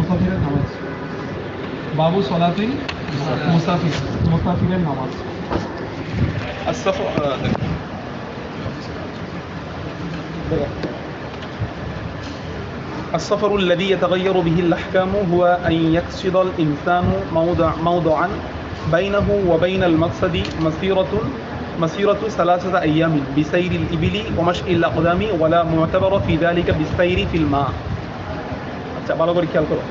মুসাফিরের নামাজ। বাবু সলাতি মুসাফিরের নামাজ। السفر الذي يتغير به الأحكام هو أن يقصد الإنسان موضعا بينه وبين المقصد مسيرة 3 أيام بسير الإبل ومشي الأقدام ولا معتبر في ذلك بالسير في الماء. আচ্ছা ভালো করে খেয়াল করো।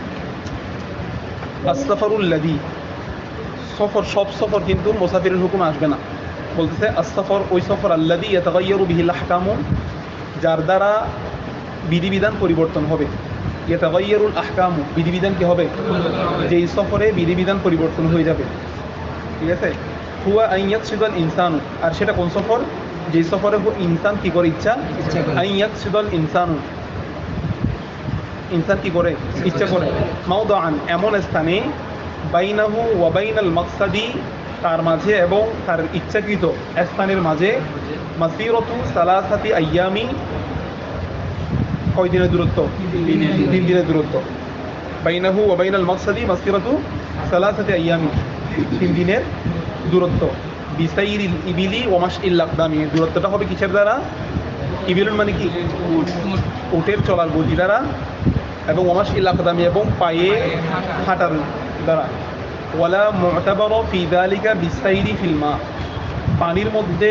আসসাফারুল্লাযী, সফর, সব সফর কিন্তু মুসাফিরের হুকুমে আসবে না। বলতেছে আসসাফর ওই সফর আল্লাযী ইয়াতাগায়্যারু বিহিল আহকামু, যার দ্বারা বিধিবিধান পরিবর্তন হবে। ইয়াতাগায়্যারুল আহকামু, বিধিবিধান কি হবে? যেই সফরে বিধিবিধান পরিবর্তন হয়ে যাবে। ঠিক আছে? হুয়া আন ইয়াকসিদাল ইনসানু, আর সেটা কোন সফর? যেই সফরে ইনসান কি করে? আন ইয়াকসিদাল ইনসানু, ইনসান কি করে? ইচ্ছা করে। মাওদাআন, এমন স্থানে, বাইনাহু ওয়া বাইনাল মাকসাদি, তার মাঝে এবং তার ইচ্ছাকৃত স্থানের মাঝে, মাসিরাতু 3 আইয়ামি, কয় দিনের দূরত্ব? 3 দিনের দূরত্ব। বাইনাহু ওয়া বাইনাল মাকসাদি মাসিরাতু 3 আইয়ামি, 3 দিনের দূরত্ব। বিসাইরিল ইবিলি ওয়া মাশইল আকদামি, দূরত্বটা হবে কিসের দ্বারা? ইবিলুন মানে কি? উটের চলার গতি দ্বারা, এবং ওমাশইল আকদামি, এবং পায়ে হাঁটার দ্বারা। ওয়ালা মু'তাবার ফি যালিকা বিসাইরি ফিল মা, পানির মধ্যে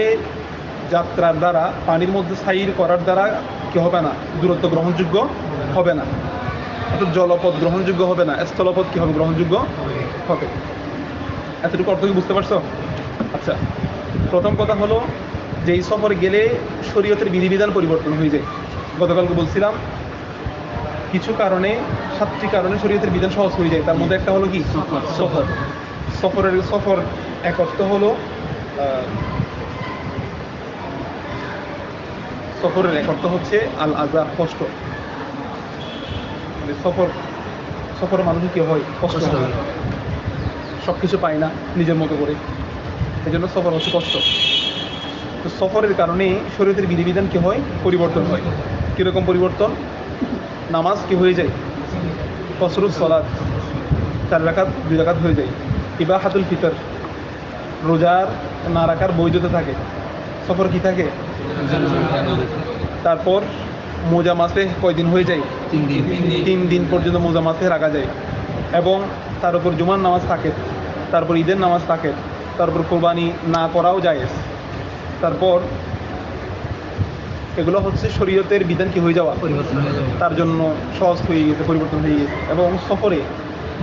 যাত্রার দ্বারা, পানির মধ্যে সাইর করার দ্বারা কি হবে না? দূরত্ব গ্রহণযোগ্য হবে না। অর্থাৎ জলপথ গ্রহণযোগ্য হবে না, স্থলপথ কি হবে? গ্রহণযোগ্য হবে। এতটুকু অর্থ কি বুঝতে পারছো? আচ্ছা, প্রথম কথা হলো যে এই সফরে গেলে শরীয়তের বিধিবিধান পরিবর্তন হয়ে যায়। গতকালকে বলছিলাম কিছু কারণে, 7টি কারণে শরীয়তের বিধান সহজ হয়ে যায়। তার মধ্যে একটা হলো কি? সফর। সফর এক অর্থ হলো, সফরের এক অর্থ হচ্ছে আল আযা, কষ্ট। মানে সফর মানুষের কি হয়? কষ্ট হয়, সব কিছু পায় না নিজের মতো করে, এই জন্য সফর হচ্ছে কষ্ট। তো সফরের কারণে শরীয়তের বিধিবিধান কি হয়? পরিবর্তন হয়। কীরকম পরিবর্তন? নামাজ কি হয়ে যায়? কসরুস সালাত, 4 রাকাত 2 রাকাত হয়ে যায়। ইবাহাতুল ফিতর, রোজার না রাখার বৈধতা থাকে। সফর কি থাকে? তারপর মোজা মাসে কয়দিন হয়ে যায়? 3 দিন পর্যন্ত মোজা মাসে রাখা যায়। এবং তার উপর জুমার নামাজ থাকে, তারপর ঈদের নামাজ থাকে, তারপর কোরবানি না করাও যায়। তারপর এগুলো হচ্ছে শরীয়তের বিধান কি হয়ে যাওয়া, পরিবর্তন হয়ে যাওয়া, তার জন্য সহজ হয়ে গেছে, পরিবর্তন হয়ে গেছে। এবং সফরে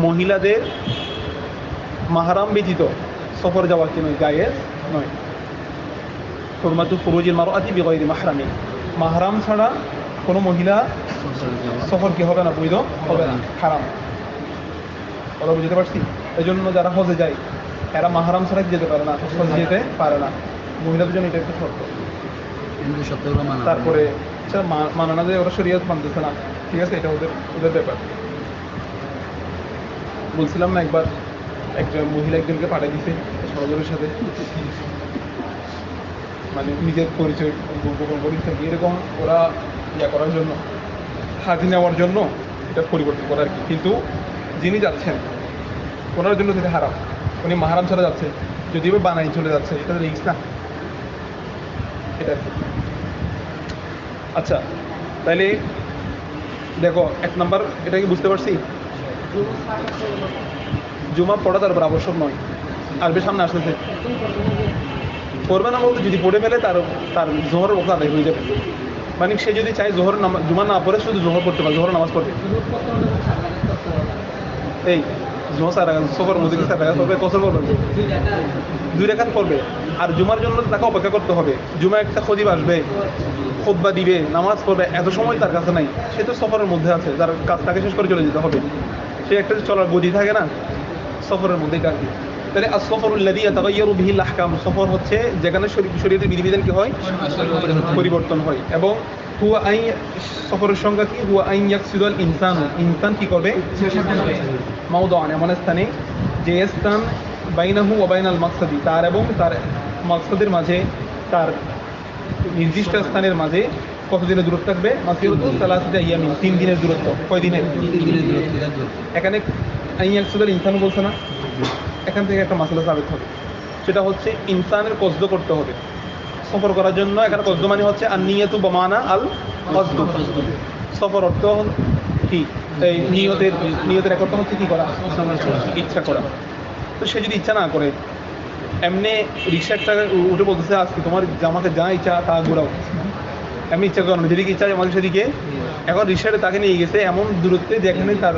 মহিলাদের মাহরাম ব্যতীত সফর যাওয়া কি নয়? জায়েজ নয়। হুরমাতু ফুরুজিল মারআতি বিগাইরি মাহরামিন, মাহরাম ছাড়া কোনো মহিলা সফর কি হবে না? বৈধ হবে না, হারাম। কথা বুঝতে পারছি? এই জন্য যারা হজে যায় এরা মাহরাম ছাড়া যেতে পারে না, হজে যেতে পারে না। মহিলাদের জন্য এটা একটা শর্ত। তারপরে মানে না যে ওরা শরীয়ত মানতেছে না, ঠিক আছে, এটা ওদের ব্যাপার। বলছিলাম না একবার একজন মহিলা একজনকে পাঠিয়ে দিছে সহজরের সাথে, মানে নিজের পরিচয় গোপন পরিচয় থাকে, এরকম ওরা করার জন্য, হাজি নেওয়ার জন্য এটা পরিবর্তন করা আর কি। কিন্তু যিনি যাচ্ছেন ওনার জন্য সেটা হারাম, উনি মাহারাম ছাড়া যাচ্ছে, যদিও বানাই চলে যাচ্ছে, এটা রিস্ক না, এটা। আচ্ছা, তাহলে দেখো 1 নাম্বার এটা কি বুঝতে পারছি? জুমা পড়া তার উপর আবশ্যক নয়। আরবে সামনে আসতেছে, পড়বে না বলতে যদি পড়ে ফেলে তার জোহরের ওখানে আদায় হয়ে যাবে। মানে সে যদি চায় জোহর জুমা না পড়ে শুধু জোহর পড়তে পারে, জোহর নামাজ পড়বে। এই জোহর সফর মধ্যে কি 4 রাকাত পড়বে? কসর পড়বে 2 রাকাত পড়বে। আর জুমার জন্য তাকে অপেক্ষা করতে হবে। জুমা একটা খতিব আসবে, খুতবা দিবে, নামাজ পড়বে, এত সময় তার কাছে নাই। সে তো সফরের মধ্যে আছে, তার কাজটাকে শেষ করে চলে যেতে হবে। সে একটা চলার গতি থাকে না, সফরের মধ্যেই কাটবে। তাহলে আসফরুল্লাযী ইয়াতাগায়্যারু বিহিল আহকাম, সফর হচ্ছে যেখানে শরীয়তের বিধিবিধান কি হয়? পরিবর্তন হয়। এবং হুয়া আই, সফরের সংজ্ঞা কি? হুয়া আইন ইয়াকসিদুল ইনসান, ইনসান কি করবে? মাওদাআন, এমন স্থানে যে স্থান বাইনাহু ওয়া বাইনাল মাকসাদি, তার এবং তার মাকসাদের মাঝে, তার নির্দিষ্ট স্থানের মাঝে কত দিনের দূরত্ব থাকবে? মাসিরাতু সালাসাতি আইয়ামিন, 3 দিনের দূরত্ব। কয় দিনের? 3 দিনের দূরত্ব থাকবে। এখানে আইয়াকসুদুল ইনসান বলছে না, এখান থেকে একটা মাসলা সাবিত হবে, সেটা হচ্ছে ইনসানের কসদ করতে হবে সফর করার জন্য। এখানে কসদ মানে হচ্ছে আন-নিয়াতু বমানা আল কসদ। সফর অর্থ কি? এই নিয়তের এক অর্থ হচ্ছে কি করা? ইচ্ছা করা। তো সে যদি ইচ্ছা না করে, এমনি রিক্সা একটা উঠে বলতেছে আজকে তোমার আমাকে যা ইচ্ছা তা ঘোরাও, এমনি ইচ্ছা করানো, যেদিকে ইচ্ছা আমাকে সেদিকে। এখন রিক্সাটা তাকে নিয়ে গেছে এমন দূরত্বে যেখানে তার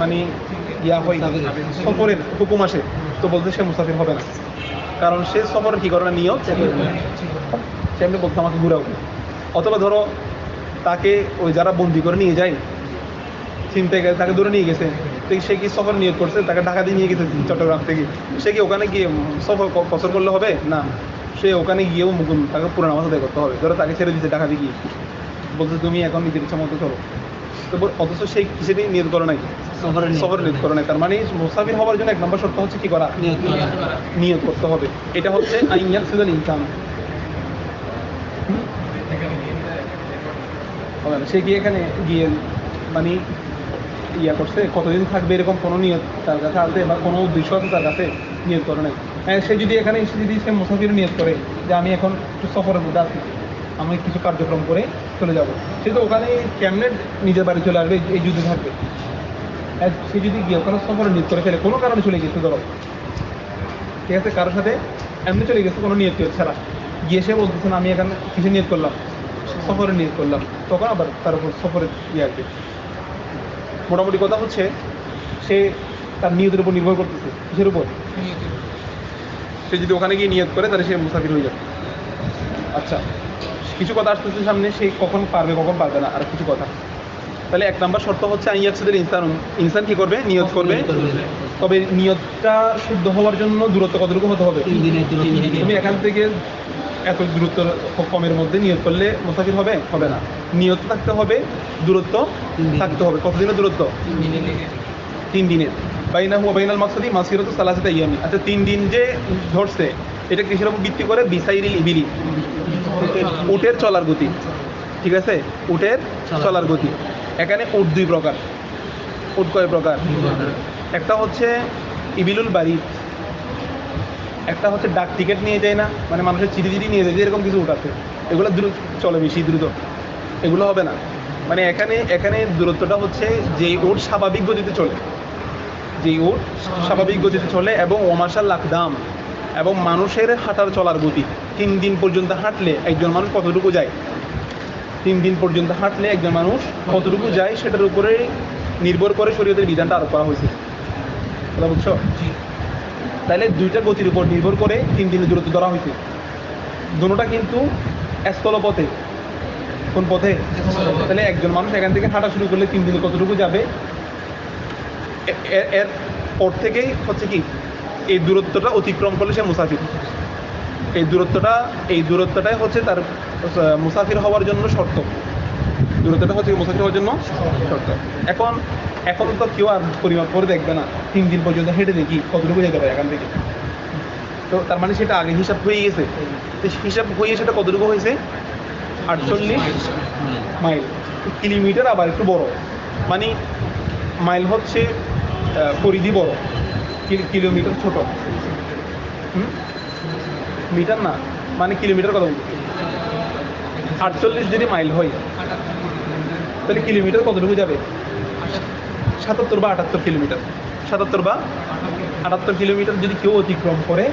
মানে ইয়া হয়, সফরের হুকুম আসে, তো বলতে সে মুসাফির হবে না, কারণ সে সফরের কি করে না, নিয়ত সে এমনি বলতে আমাকে ঘুরাও। অথবা ধরো তাকে ওই যারা বন্দি করে নিয়ে যায়, চিনতে গেছে, তাকে ধরে নিয়ে গেছে, তো সে কি সফর নিয়োগ করছে, তাকে ঢাকা দিয়ে নিয়ে গেছে চট্টগ্রাম থেকে, সে কি ওখানে গিয়ে সফর কসর করলে হবে না? সে ওখানে গিয়েও তাকে পুরো নামাজ আদায় করতে হবে। ধরো তাকে ছেড়ে দিচ্ছে ঢাকা দিয়ে গিয়ে, বলছে তুমি এখন নিজের ইচ্ছা মতো চলো, তো অথচ সেই কিসেরই নিয়োগ করে নাই, সফর নিয়োগ করে নাই। তার মানে মুসাফির হওয়ার জন্য 1 নম্বর শর্ত হচ্ছে কি করা? নিয়োগ করতে হবে। এটা হচ্ছে আইয়াকসুদুল ইনসান। সে কি এখানে গিয়ে মানে ইয়া করছে, কতদিন থাকবে এরকম কোনো নিয়ত তার কাছে আছে বা কোনো উদ্দেশ্য আছে তার কাছে? নিয়ত করে নাই। সে যদি এখানে এসে যদি সে মুসাফির নিয়ত করে যে আমি এখন একটু সফরের মধ্যে আছি, আমি কিছু কার্যক্রম করে চলে যাব, সে তো ওখানে কেমনে নিজের বাড়ি চলে আসবে, এই যুদ্ধে থাকবে। সে যদি গিয়ে ওখানে সফরে নিয়ত করে ফেলে, কোনো কারণে চলে গেছে ধরো, ঠিক আছে, কারোর সাথে এমনি চলে গেছে কোনো নিয়ত ছাড়া, গিয়ে সে বলতেছে না আমি এখানে কিছু নিয়ত করলাম, সফরে নিয়ত করলাম, তখন আবার তার উপর সফরের ইয়ে আসবে। মোটামুটি কথা হচ্ছে সে তার নিয়তের উপর নির্ভর করতেছে, কিসের উপর? সে যদি ওখানে গিয়ে নিয়ত করে তাহলে সে মুসাফির হয়ে যাবে। আচ্ছা, কিছু কথা আসতেছে সামনে, সে কখন পারবে কখন পারবে না, আর কিছু কথা। তাহলে 1 নম্বর শর্ত হচ্ছে আইয়াকসুদুল ইনসান, ইনসান কি করবে? নিয়ত করবে। তবে নিয়তটা শুদ্ধ হওয়ার জন্য দূরত্ব কতটুকু হতে হবে? 3 দিনের দূরত্ব। তুমি এখান থেকে এত দূরত্ব কমের মধ্যে নিয়ত করলে মুসাফির হবে? হবে না। নিয়ত থাকতে হবে, দূরত্ব থাকতে হবে। কতদিনের দূরত্ব? 3 দিনের। বাইনাহু ওয়া বাইনাল মাকসাদি মাসিরাতু সালাসাতি আইয়ামি। আচ্ছা, 3 দিন যে ধরছে, এটা কিসের উপর ভিত্তি করে? বিসাইরিল ইবিলি, উটের চলার গতি। ঠিক আছে, উটের চলার গতি। এখানে উট 2 প্রকার। উট কয় প্রকার? একটা হচ্ছে ইবিলুল বাড়ি, একটা হচ্ছে ডাক টিকিট নিয়ে যায় না, মানে মানুষের চিঠি নিয়ে যায়, এরকম কিছু উট আছে, এগুলো দ্রুত চলে, বেশি দ্রুত, এগুলো হবে না। মানে এখানে দূরত্বটা হচ্ছে যে উট স্বাভাবিক গতিতে চলে, যেই উট স্বাভাবিক গতিতে চলে এবং ওমাশাল আকদাম, এবং মানুষের হাঁটার চলার গতি। 3 দিন পর্যন্ত হাঁটলে একজন মানুষ কতটুকু যায়? 3 দিন পর্যন্ত হাঁটলে একজন মানুষ কতটুকু যায় সেটার উপরে নির্ভর করে শরীয়তের বিধানটা আরোপ করা হয়েছে। কথা বুঝছো? তাহলে 2টা গতির উপর নির্ভর করে 3 দিনের দূরত্ব ধরা হয়েছে। দুটোটা কিন্তু স্থলপথে। কোন পথে? তাহলে একজন মানুষ এখান থেকে হাঁটা শুরু করলে 3 দিনে কতটুকু যাবে? এর পর থেকেই হচ্ছে কি, এই দূরত্বটা অতিক্রম করলে সে মুসাফির। এই দূরত্বটাই হচ্ছে তার মুসাফির হওয়ার জন্য শর্ত। দূরত্বটা হচ্ছে মুসাফির হওয়ার জন্য শর্ত। এখন তো কেউ আর পরিমাপ করে দেখবে না 3 দিন পর্যন্ত হেঁটে দেখি কতটুকু যেতে পারে এখান থেকে। তো তার মানে সেটা আগে হিসাব হয়ে গেছে। হিসাব হয়ে সেটা কতটুকু হয়েছে? 48 মাইল। কিলোমিটার আবার একটু বড়, মানে মাইল হচ্ছে পরিধি বড়, কিলোমিটার ছোট। মিটার না, মানে কিলোমিটার কথা বলছি। 48 যদি মাইল হয় তাহলে কিলোমিটার কতটুকু যাবে? 77 বা 78 কিলোমিটার। 77 বা 78 কিলোমিটার যদি কেউ অতিক্রম করে,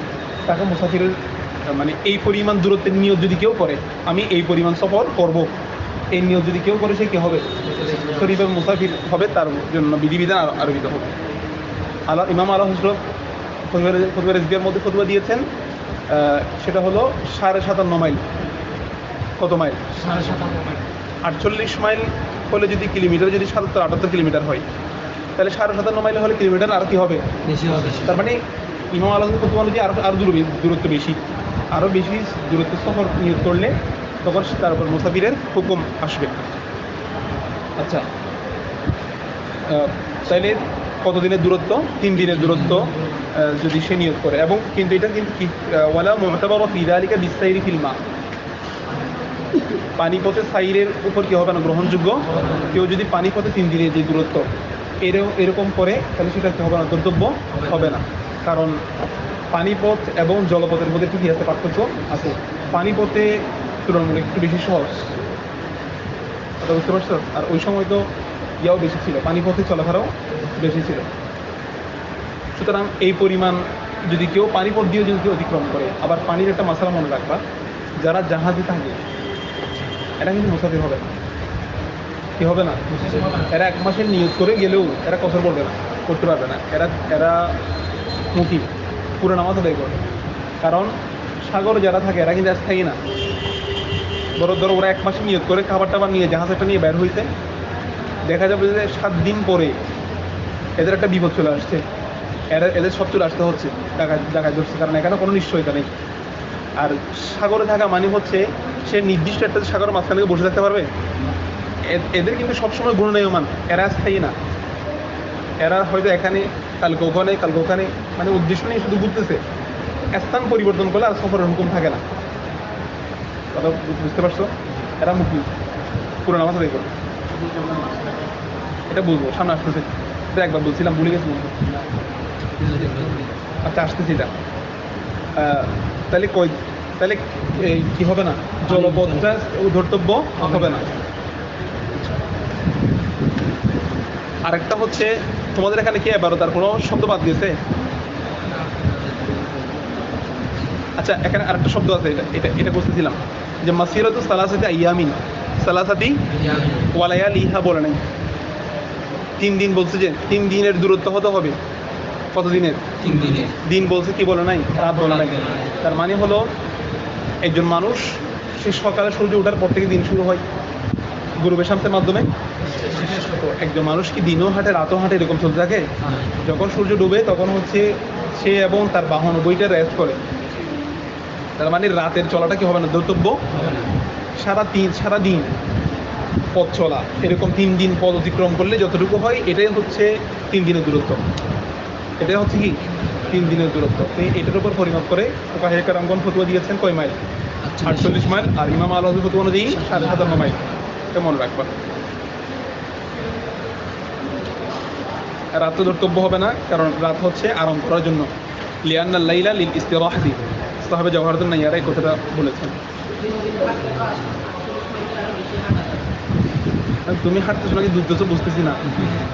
তাকে মুসাফিরের মানে এই পরিমাণ দূরত্বের নিয়ত যদি কেউ করে, আমি এই পরিমাণ সফর করব, এই নিয়ত যদি কেউ করে, সে কি হবে? শরীফের মুসাফির হবে, তার জন্য বিধিবিধান আরোপিত হবে। ইমাম আলা হজরত ফতোয়া রিজভিয়ার মধ্যে ফতোয়া দিয়েছেন, সেটা হলো 57.5 মাইল। কত মাইল? 48 মাইল হলে যদি কিলোমিটার যদি 77-78 কিলোমিটার হয়, তাহলে 57.5 মাইল হলে কিলোমিটার আর কি হবে? বেশি হবে। তার মানে ইমাম আলা হজরত ফতোয়া অনুযায়ী আরও দূরত্ব বেশি, আরও বেশি দূরত্ব সফর নিয়োগ করলে তখন তার উপর মুসাফিরের হুকুম আসবে। আচ্ছা, তাইলে কত দিনের দূরত্ব? 3 দিনের দূরত্ব যদি সে নিয়োগ করে। এবং কিন্তু এটা কিন্তু কি, ওয়ালা মুতাবারা ফি যালিকা বিসাইরি ফিল মা, পানিপথে সাইরের উপর কি হবে না গ্রহণযোগ্য। কেউ যদি পানিপথে 3 দিনের যে দূরত্ব এরকম করে তাহলে সেটা কি হবে না, দ্রষ্টব্য হবে না। কারণ পানিপথ এবং জলপথের মধ্যে একটু কি আছে, পার্থক্য আছে। পানিপথে তুলনামূলক একটু বেশি সহজ, কথা বুঝতে পারছো? আর ওই সময় তো ইয়াও বেশি ছিল, পানিপথে চলাফেরাও বেশি ছিল। সুতরাং এই পরিমাণ যদি কেউ পানিপথ দিয়ে যদি কেউ অতিক্রম করে, আবার পানির একটা মশলা মনে রাখবা, যারা জাহাজে থাকে এরা কিন্তু মুসাফির হবে না, কি হবে না, এরা 1 মাসের নিয়োগ করে গেলেও এরা কসর করবে না, করতে পারবে না। এরা মুকিম, পুরো নামাজ আদায় করবে। কারণ সাগরে যারা থাকে এরা কিন্তু স্থায়ী না। ধরো ওরা 1 মাসে নিয়োগ করে খাবার টাবার নিয়ে জাহাজ একটা নিয়ে বের হইতে, দেখা যাবে যে 7 দিন পরে এদের একটা বিপদ চলে আসছে, এদের সব চলে আসতে হচ্ছে, ডাকায় ধরছে, কারণ এখানে কোনো নিশ্চয়তা নেই। আর সাগরে থাকা মানে হচ্ছে সে নির্দিষ্ট একটা সাগরের মাঝখানে বসে থাকতে পারবে। এদের কিন্তু সবসময় গুণনীয়মান, এরা স্থায়ী না। এরা হয়তো এখানে কালকে ওখানে, মানে উদ্দেশ্য নেই, শুধু ঘুরতেছে। স্থান পরিবর্তন করলে আর সফরের হুকুম থাকে না, কথা বুঝতে পারছো? এরা মুক্তি পুরো নামাজ আদায় করবে। এটা বলবো সামনে আসতেছে, এটা একবার বলছিলাম, ভুলে গেছি বলবো। আচ্ছা, আসতেছি এটা। তাহলে কি হবে না, জলপথটা ধর্তব্য হবে না। আরেকটা হচ্ছে তোমাদের এখানে কি এবারতার কোনো শব্দ বাদ দিয়েছে? আচ্ছা, এখানে আরেকটা শব্দ আছে, এটা বুঝতেছিলাম যে মাসিরাতু সালাসাতি আইয়ামিন, সালাসাতি ওয়ালায়ালিহা বলে নাই, 3 দিন বলছে, যে 3 দিনের দূরত্ব হতে হবে। কত দিনের? 3 দিনের। দিন বলছে, কি বলে নাই, রাত বলে নাই। তার মানে হলো একজন মানুষ সে সকালে সূর্য ওঠার পর থেকে দিন শুরু হয় গুরুবের শামসের মাধ্যমে। তো একজন মানুষ কি দিনও হাঁটে রাতও হাঁটে এরকম চলতে থাকে? যখন সূর্য ডুবে তখন হচ্ছে সে এবং তার বাহন বইটা রেস্ট করে। তার মানে রাতের চলাটা কি হবে না, দ্রষ্টব্য। সারা দিন পথ চলা, এরকম 3 দিন পথ অতিক্রম করলে যতটুকু হয়, এটাই হচ্ছে 3 দিনের দূরত্ব। এটাই হচ্ছে কি 3 দিনের দূরত্ব। এটার উপর পরিমাপ করে ফুকাহে কেরামগণ ফতোয়া দিয়েছেন কয় মাইল? 48 মাইল। আর ইমাম আল হাদিস ফতোয়া অনুযায়ী 57 মাইল। এটা মনে রাখবা। রাত তো ধর্তব্য হবে না, কারণ রাত হচ্ছে আরাম করার জন্য। লিয়ান্নাল লাইলা লিল ইস্তিরাহাতি, সাহাবে জাওহারাতুন নাইয়ারা এই কথাটা বলেছেন। তুমি হাঁটতেছো নাকি দুধতেছো বুঝতেছি না।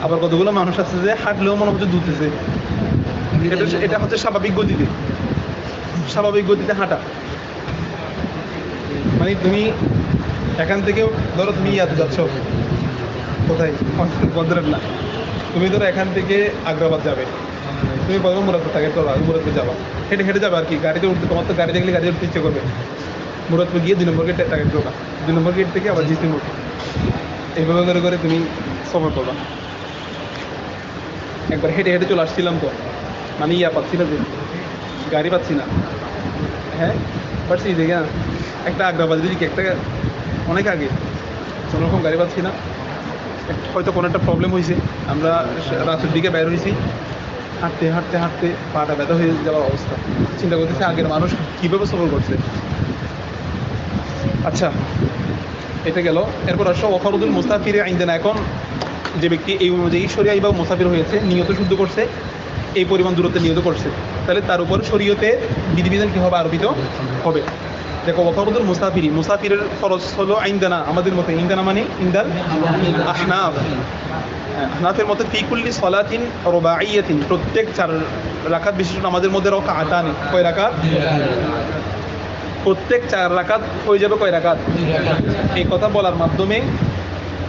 আবার কতগুলো মানুষ আছে যে হাঁটলেও মনে হচ্ছে দুধতেছে। এটা হচ্ছে স্বাভাবিক গতিতে হাঁটা। মানে তুমি এখান থেকেও ধরো তুমি ইয়াতে যাচ্ছ, কোথায়, বদরের না, তুমি ধরো এখান থেকে আগ্রাবাদ যাবে, তুমি বলবো মুরাদপুর থাকে, তো মুরাদপুর যাবা, হেঁটে যাবে আর কি। গাড়িতে উঠতে, তোমার তো গাড়ি দেখলে গাড়ি উঠতে ইচ্ছে করবে। মুরাদপুর গিয়ে 2 নম্বর গেট টাকা ঢোকা, 2 নম্বর গেট থেকে আবার জিসি মোড়, এইভাবে করে তুমি সফর করবা। একবার হেঁটে চলে আসছিলাম, তো মানে পাচ্ছি না, যে গাড়ি পাচ্ছি না। হ্যাঁ পারছি, দেখে না একটা আগ্রাবাদ দিকে, একটা অনেক আগে, কোনোরকম গাড়ি পাচ্ছি না। হয়তো কোনো একটা প্রবলেম হয়েছে, আমরা রাতের দিকে বের হয়েছি, হাঁটতে পাটা ব্যথা হয়ে যাওয়ার অবস্থা। চিন্তা করতেছে আগের মানুষ কীভাবে সফর করছে। আচ্ছা, এটা গেল। এরপর আসো ওয়াফারুদুল মুসাফির ইনদানা। এখন যে ব্যক্তি এই অনুযায়ী শরিয়াই বা মুসাফির হয়েছে, নিয়ত শুদ্ধ করছে, এই পরিমাণ দূরত্বে নিয়ত করছে, তাহলে তার উপর শরীয়তে বিধিবিধান কী হবে, আরোপিত হবে। দেখো, ওয়াফারুদুল মুসাফিরের খরচ হলো ইনদানা, আমাদের মতে। ইনদানা মানে ইনদাল আহনাফ, আহনাফের মতে ফি কুল্লি সলাতিন রুবাইয়াতিন, প্রত্যেক 4 রাকাত বিশিষ্ট নামাজের মধ্যে রাকাতানি, কয় রাকাত? প্রত্যেক 4 রাকাত হয়ে যাবে কয় রাকাত? এই কথা বলার মাধ্যমে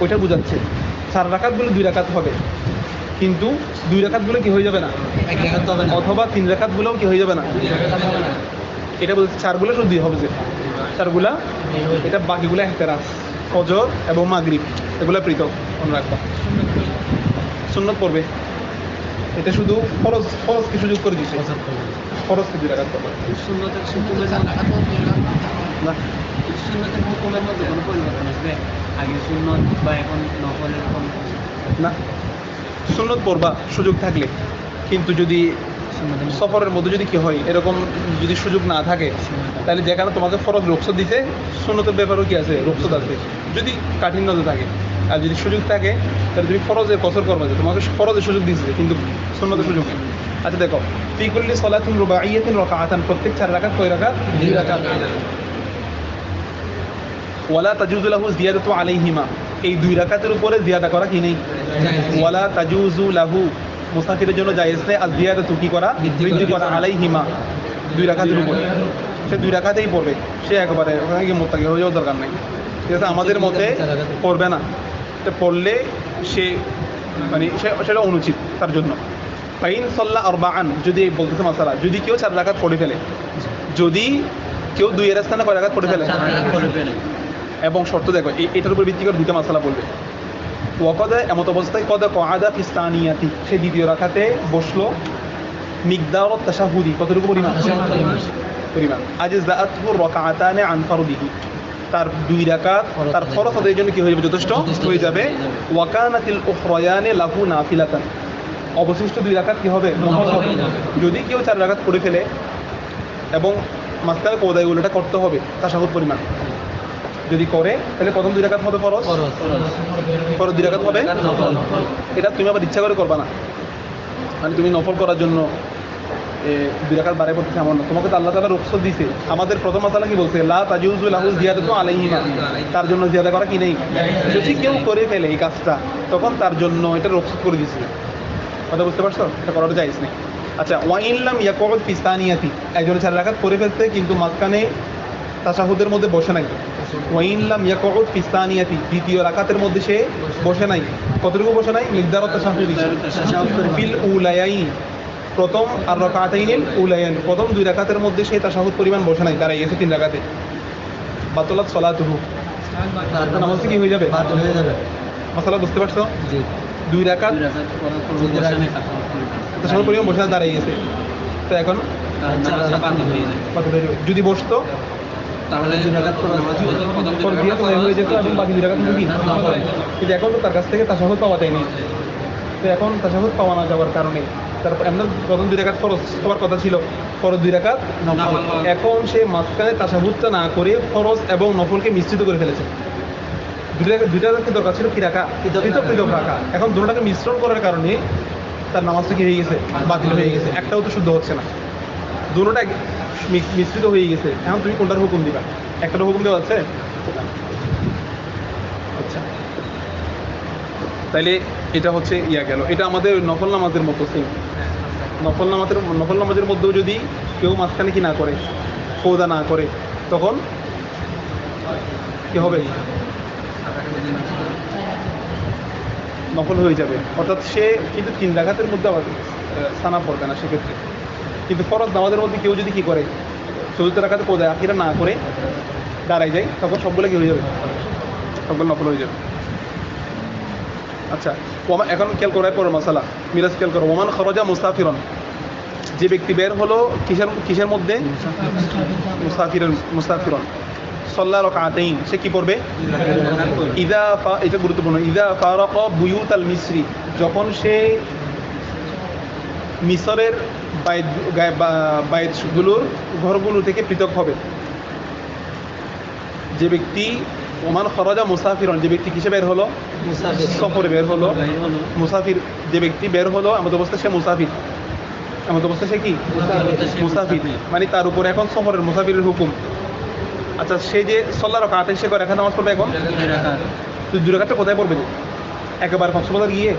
ওইটা বোঝাচ্ছে 4 রাকাতগুলো 2 রাকাত হবে, কিন্তু 2 রাকাতগুলো কি হয়ে যাবে না, অথবা 3 রাকাতগুলোও কি হয়ে যাবে না। এটা বলছে 4গুলো শুধু 2 হবে, যে 4গুলা, এটা বাকিগুলো এহতেরাজ, ফজর এবং মাগরিব এগুলো পৃথক মনে রাখবা। সুন্নত পড়বে, এটা শুধু ফরজকে সুযোগ করে দিচ্ছে, ফরজকে 2 রাকাত করবে না। সুন্নতের হুকুমের মধ্যে কোনো পরিবর্তন আসবে? আগে সুন্নত বা এখন নফল এরকম না, সুন্নত পড়বা সুযোগ থাকলে, কিন্তু যদি সফরের মধ্যে যদি কি হয় এরকম যদি সুযোগ না থাকে, তাহলে যেখানে তোমাকে ফরজ রুখসত দিতে সুন্নতের ব্যাপারেও কি আছে, রুখসত আছে যদি কাঠিন্যতা থাকে। আর যদি সুযোগ থাকে তাহলে তুমি ফরজের কসর করবা, যে তোমাকে ফরজের সুযোগ দিচ্ছে কিন্তু সুন্নতের সুযোগ নেই। আচ্ছা দেখো, ফি কুল্লি সালাতিন রুবাইয়াতিন রাকাআতান, প্রত্যেক 4 রাকাত কয় রাকাত? 2 রাকাত। ওয়ালা তাজুজু লাহু জিয়াদাতু আলাইহিমা, এই 2 রাকাতের উপরে জিয়াদা করা কি নেই? ওয়ালা তাজুজু লাহু, মুসাফিরের জন্য জায়েজ নেই আর জিয়াদাতু কি করা? বৃদ্ধি করা, আলাইহিমা 2 রাকাতের উপরে। সে 2 রাকাতেই পড়বে, সে একবারে ওখানে গিয়ে মোত্তাকি হয়ে যাওয়ার দরকার নেই, ঠিক আছে? আমাদের মতে পড়বে না, এটা পড়লে সে মানে সেটা অনুচিত তার জন্য। ফাইন সাল্লা আরবাআন, যদি বলতেছে মাসালা, যদি কেউ 4 রাকাত পড়ে ফেলে, যদি কেউ 2 এর স্থানে কয় রাকাত পড়ে ফেলে, এবং শর্ত দেখো এটার উপর ভিত্তি করে 2টা মাসালা বলবে। ওয়াকাদা, এমত অবস্থায় কদা কআদা ফিস্তানিয়াতি, সে দ্বিতীয় রাকাতে বসলো, মিকদার তাশাহুদি, কতটুকু পরিমাণ? পরিমাণ। আজজাআতহু রাকাআতানি আন ফারদিহি, তার 2 রাকাত তার ফরজ আদায়ের জন্য কি হয়ে যাবে? যথেষ্ট হয়ে যাবে। ওয়াকানাতিল উখরায়ানি লাহু নাফিলাতান, অবশিষ্ট 2 রাকাত কি হবে? নফল হবে। যদি কেউ 4 রাকাত পড়ে ফেলে এবং মাঝখানে কোদাইগুলোটা করতে হবে তাশাহুদ পরিমাণ, যদি করে তাহলে প্রথম 2 রাকাত হবে ফরজ, পরে 2 রাকাত হবে নফল। এটা তুমি আবার ইচ্ছা করে করবা না, মানে তুমি নফল করার জন্য 2 রাকাত বাড়ায় পড়তেছে এমন না, তোমাকে তো আল্লাহ তাআলা রুখসত দিয়েছে। আমাদের প্রথম মাসালা কি বলছে? লা তাজুজু লাহু জিয়াদাতু আলাইহিমা, তার জন্য জিয়াদা করা কি নেই। যদি কেউ করে ফেলে এই কাজটা, তখন তার জন্য এটা রুখসত করে দিয়েছে। কথা বুঝতে পারছো? এটা করাটা জায়েজ নেই। আচ্ছা, ওয়া ইন লাম ইয়াকুদ ফি সানিয়াতি, একজন 4 রাকাত পড়ে ফেলতে কিন্তু মাঝখানে তাশাহুদের মধ্যে বসে নাই। ওয়া ইন লাম ইয়াকুদ ফি সানিয়াতি, দ্বিতীয় রাকাতের মধ্যে সে বসে নাই, কতটুকু বসে নাই? মিকদার তাশাহুদি ফিল উলায়াইন, প্রথম আর রাকাতাইনিল উলায়ান, প্রথম 2 রাকাতের মধ্যে সে তাশাহুদ পরিমাণ বসে নাই, দাঁড়াই গেছে 3 রাকাতে, বাতলাত সালাতুহু, তার নামাজ কি হয়ে যাবে? বাতিল হয়ে যাবে। মাসালা বুঝতে পারছো? জি। 2 রাকাত তাশাহুদ পরিমাণ বসে দাঁড়াই গেছে, তো এখন বাতিল হয়ে যাবে। যদি বসতো তাহলে 2 রাকাত পর দিয়ে তো হয়ে যেত এবং বাকি 2 রাকাত কি নফল। কিন্তু এখন তো তার কাছ থেকে তাশাহুদ পাওয়া যায়নি, তো এখন তাশাহুদ পাওয়া না যাওয়ার কারণে তারপর এমন প্রথম 2 রাকাত ফরজ হওয়ার কথা ছিল, পরে 2 রাকাত নফল। এখন সে মাঝখানে তাশাহুদটা না করে ফরজ এবং নফলকে মিশ্রিত করে ফেলেছে। 2 রাকাত দরকার ছিল কি রাখা? পৃথক রাখা। এখন দুটোটাকে মিশ্রণ করার কারণে তার নামাজটা কি হয়ে গেছে? বাতিল হয়ে গেছে, একটাও তো শুদ্ধ হচ্ছে না, দুটোটা মিশ্রিত হয়ে গেছে। এখন তুমি কোনটার হুকুম দিবা? একটার হুকুম দেওয়া আছে? আচ্ছা, তাইলে এটা হচ্ছে গেল, এটা আমাদের নফল নামাজের মতো সেম। নফল নামাজের মধ্যেও যদি কেউ মাঝখানে কি না করে, কওদা না করে, তখন কি হবে? নফল হয়ে যাবে, অর্থাৎ সে কিন্তু 3 রাকাতের মধ্যে আবার সানা পড়বে না সেক্ষেত্রে। কিন্তু ফরজ নামাজের মধ্যে কেউ যদি কি করে, 4 রাকাতে কওদা আখিরা না করে দাঁড়ায় যায়, তখন সবগুলো কি হয়ে যাবে? সবগুলো নফল হয়ে যাবে। আচ্ছা, এখন খেয়াল করার পর মাসালা মিরাজ খেয়াল করো। ওমান খরজা মুসাফিরন, যে ব্যক্তি বের হলো কিসের মধ্যে? মুসাফিরন। সাল্লা রাকাতাইন, সে কি পড়বে? এটা গুরুত্বপূর্ণ। ইদা ফারাকা বুয়ুতাল মিসরি, যখন সে মিসরের বাইতগুলোর ঘরগুলো থেকে পৃথক হবে। যে ব্যক্তি ওমান খরজা মুসাফিরন, যে ব্যক্তি কিসে বের হলো? সফরে বের হলো। মুসাফির, যে ব্যক্তি বের হলো এমন অবস্থায় সে মুসাফির, এমন অবস্থায় সে কি? মুসাফির, মানে তার উপরে এখন সফরের মুসাফিরের হুকুম। আচ্ছা, সে যে সাল্লা রাকাতাইন সে করে, এখন নামাজ পড়বে এখন 2 রাকাতটা কোথায় পড়বে? একেবারে কক্সবাজার গিয়ে,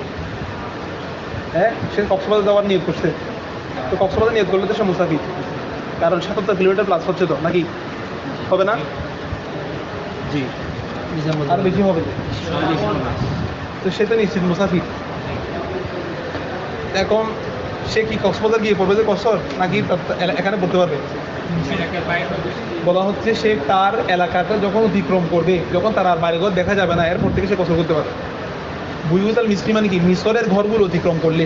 হ্যাঁ, সে কক্সবাজার যাওয়ার নিয়ত করছে, তো কক্সবাজার নিয়ত করলে তো সে মুসাফির, কারণ 77 কিলোমিটার প্লাস হচ্ছে, তো নাকি হবে না? জি, আর বেশি হবে, তো সে তো নিশ্চিত মুসাফির। এখন সে কি কক্সবাজার গিয়ে পড়বে যে কসর, নাকি এখানে পড়তে পারবে? বলা হচ্ছে সে তার এলাকাটা যখন অতিক্রম করবে, যখন তার আর বাড়িঘর দেখা যাবে না, এরপর থেকে সে কসর করতে পারবে। বুয়ুতাল মিসরি মানে কি? মিশরের ঘরগুলো অতিক্রম করলে,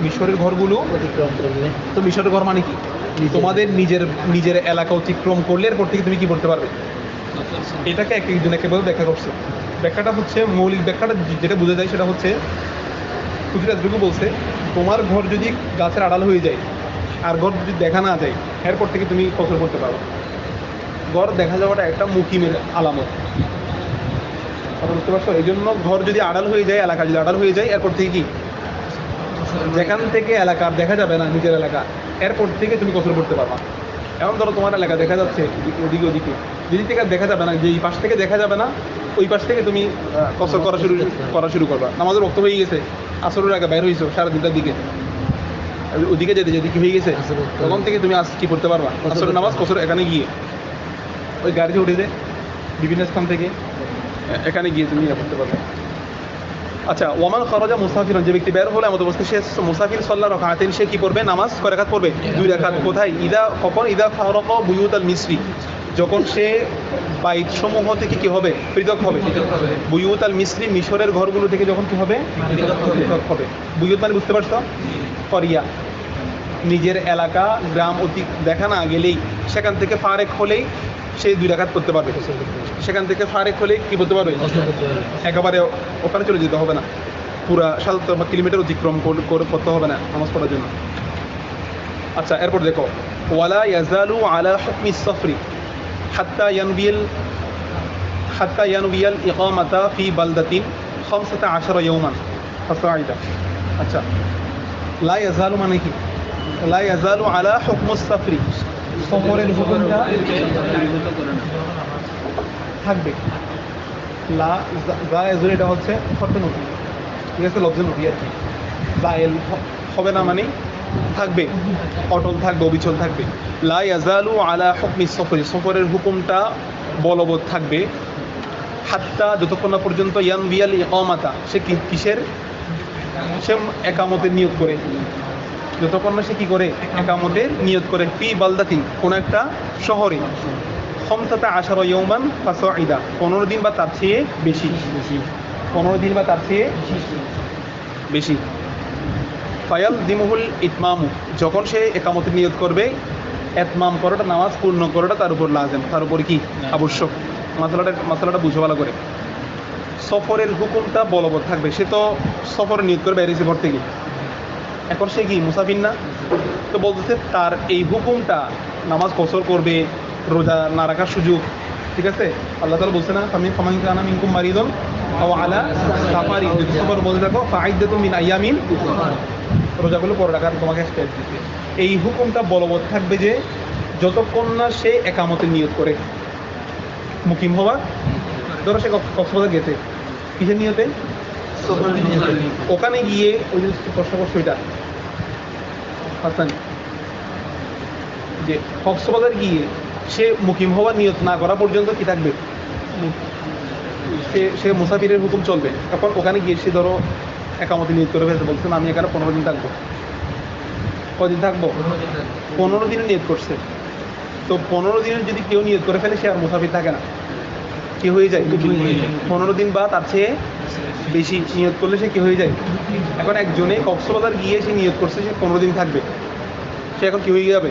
মিশরের ঘরগুলো অতিক্রম করলে, তো মিশরের ঘর মানে কি? তোমাদের নিজের এলাকা অতিক্রম করলে এরপর থেকে তুমি কি করতে পারবে? এটাকে একজন একেবারে ব্যাখ্যা করছে। ব্যাখ্যাটা হচ্ছে, মৌলিক ব্যাখ্যাটা যেটা বোঝা যায় সেটা হচ্ছে, খুচরা এতটুকু বলছে, তোমার ঘর যদি গাছের আড়াল হয়ে যায়, আর ঘর যদি দেখা না যায় এরপর থেকে তুমি কসর করতে পারো। ঘর দেখা যাওয়াটা একটা মুকিমের আলামত, কথা বুঝতে পারছো? এই জন্য ঘর যদি আড়াল হয়ে যায়, এলাকা যদি আড়াল হয়ে যায়, এরপর থেকে কি যেখান থেকে এলাকা দেখা যাবে না নিজের এলাকা, এরপর থেকে তুমি কসর করতে পারবা। এখন ধরো তোমার এলাকা দেখা যাচ্ছে ওদিকে ওদিকে, যেদিক থেকে দেখা যাবে না, যেই পাশ থেকে দেখা যাবে না ওই পাশ থেকে তুমি কসর করা শুরু করবা। নামাজের বক্ত হয়ে গেছে, আসরের আগে বাইর হয়েছো 3:30টার দিকে, ওদিকে যেতে যেতে কি হয়ে গেছে, তখন থেকে তুমি আজ কি করতে পারবা আসরের নামাজ কসর এখানে গিয়ে, ওই গাড়িতে উঠে যে বিভিন্ন স্থান থেকে এখানে গিয়ে তুমি ইয়ে করতে পারবে। আচ্ছা, ওমান খরজা মুসাফির, যে ব্যক্তি বের হলে আমাদের অবস্থায় সে মুসাফির সাল্লাহ রাকাতাইন, সে কি পড়বে? নামাজ কয় রাকাত পড়বে? 2 রাকাত। কোথায়? ইদা ফারাকা বুয়ুত আল মিসরি, যখন সে বাইত সমূহ থেকে কি হবে? পৃথক হবে। বুয়ুত আল মিসরি, মিশরের ঘরগুলো থেকে যখন কি হবে? পৃথক হবে। বুয়ুত মানে বুঝতে পারছো? করিয়া, নিজের এলাকা গ্রাম অতি দেখা না গেলেই, সেখান থেকে ফারেক হলেই সে 2 রাকাত করতে পারবে। সেখান থেকে ফারেক হলেই কি বলতে পারবে? একেবারে ওখানে চলে যেতে হবে না, পুরা ৭৭ কিলোমিটার অতিক্রম করতে হবে না নামাজ পড়ার জন্য। আচ্ছা, এরপর দেখো, ওয়ালা ইয়াজালু আলা হুকমি সফরি হাত্তা ইয়ানবিয়াল ইকামাতা ফি বালদাতিন 15 ইয়াওমান ফাসাইদা। আচ্ছা, লা ইয়াজালু মানে কি? লা ইয়াজালু আলা হুকমুস সফরি, সফরের হুকুমটা থাকবে। লা জায়েজুল, এটা হচ্ছে শর্তে নফি, ঠিক আছে, লফজে নফি আর কি। জায়েল হবে না মানে থাকবে, অটল থাকবে, অবিচল থাকবে। লা ইয়াজালু আলা হুকমি সফরি, সফরের হুকুমটা বলবৎ থাকবে। হাত্তা, যতক্ষণ না পর্যন্ত ইয়ানবিয়াল ইকামাতা, সে কিসের? সে একামতের নিয়ত করে, যতক্ষণ না সে কি করে? একামতের নিয়ত করে। ফি বালদাতিন, কোন একটা শহরে। 15 ইয়াওমান ফাসাইদা, 15 দিন বা তার চেয়ে বেশি। 15 দিন বা তার চেয়ে বেশি। ফায়াল দিমুহুল ইতমামু, যখন সে একামতের নিয়ত করবে, এতমাম করাটা, নামাজ পূর্ণ করাটা তার উপর লাজেম, তার উপর কি আবশ্যক। মাসালাটা বুঝো ভালো করে। সফরের হুকুমটা বলবৎ থাকবে। সে তো সফরের নিয়ত করবে বেরিয়েছে ঘর থেকে, এখন সে কি মুসাফির না? তো বলতেছে তার এই হুকুমটা, নামাজ কসর করবে, রোজা না রাখার সুযোগ, ঠিক আছে? আল্লাহ তাআলা বলছে না, ফামান কানা মিনকুম মারিদুন আও আলা সাফারিন, যদি সফর বলতে থাকো ফাইদ্দাতুম মিন আইয়ামিন, রোজাগুলো পরে রাখার তোমাকে স্টেপ দিতে। এই হুকুমটা বলবৎ থাকবে যে যতক্ষণ না সে একামতের নিয়ত করে, মুকিম হওয়া। ধরো সে কক্সবাজার গেছে, কিসের নিয়তে? ওখানে গিয়ে ওই যে প্রশ্ন করছো এটা হাসান, যে কক্সবাজার গিয়ে সে মুকিম হওয়ার নিয়ত না করা পর্যন্ত কি থাকবে? সে মুসাফিরের হুকুম চলবে। এখন ওখানে গিয়ে সে ধরো একামতে নিয়ত করে ফেলতে, বলছেন আমি এখানে 15 দিন থাকবো। কদিন থাকবো? 15 দিনের নিয়ত করছে। তো 15 দিনের যদি কেউ নিয়ত করে ফেলে, সে আর মুসাফির থাকে না, কি হয়ে যায়? 15 দিন বা তার চেয়ে বেশি নিয়ত করলে সে কি হয়ে যায়? এখন একজনে কক্সবাজার গিয়ে সে নিয়ত করছে সে 15 দিন থাকবে, সে এখন কি হয়ে যাবে?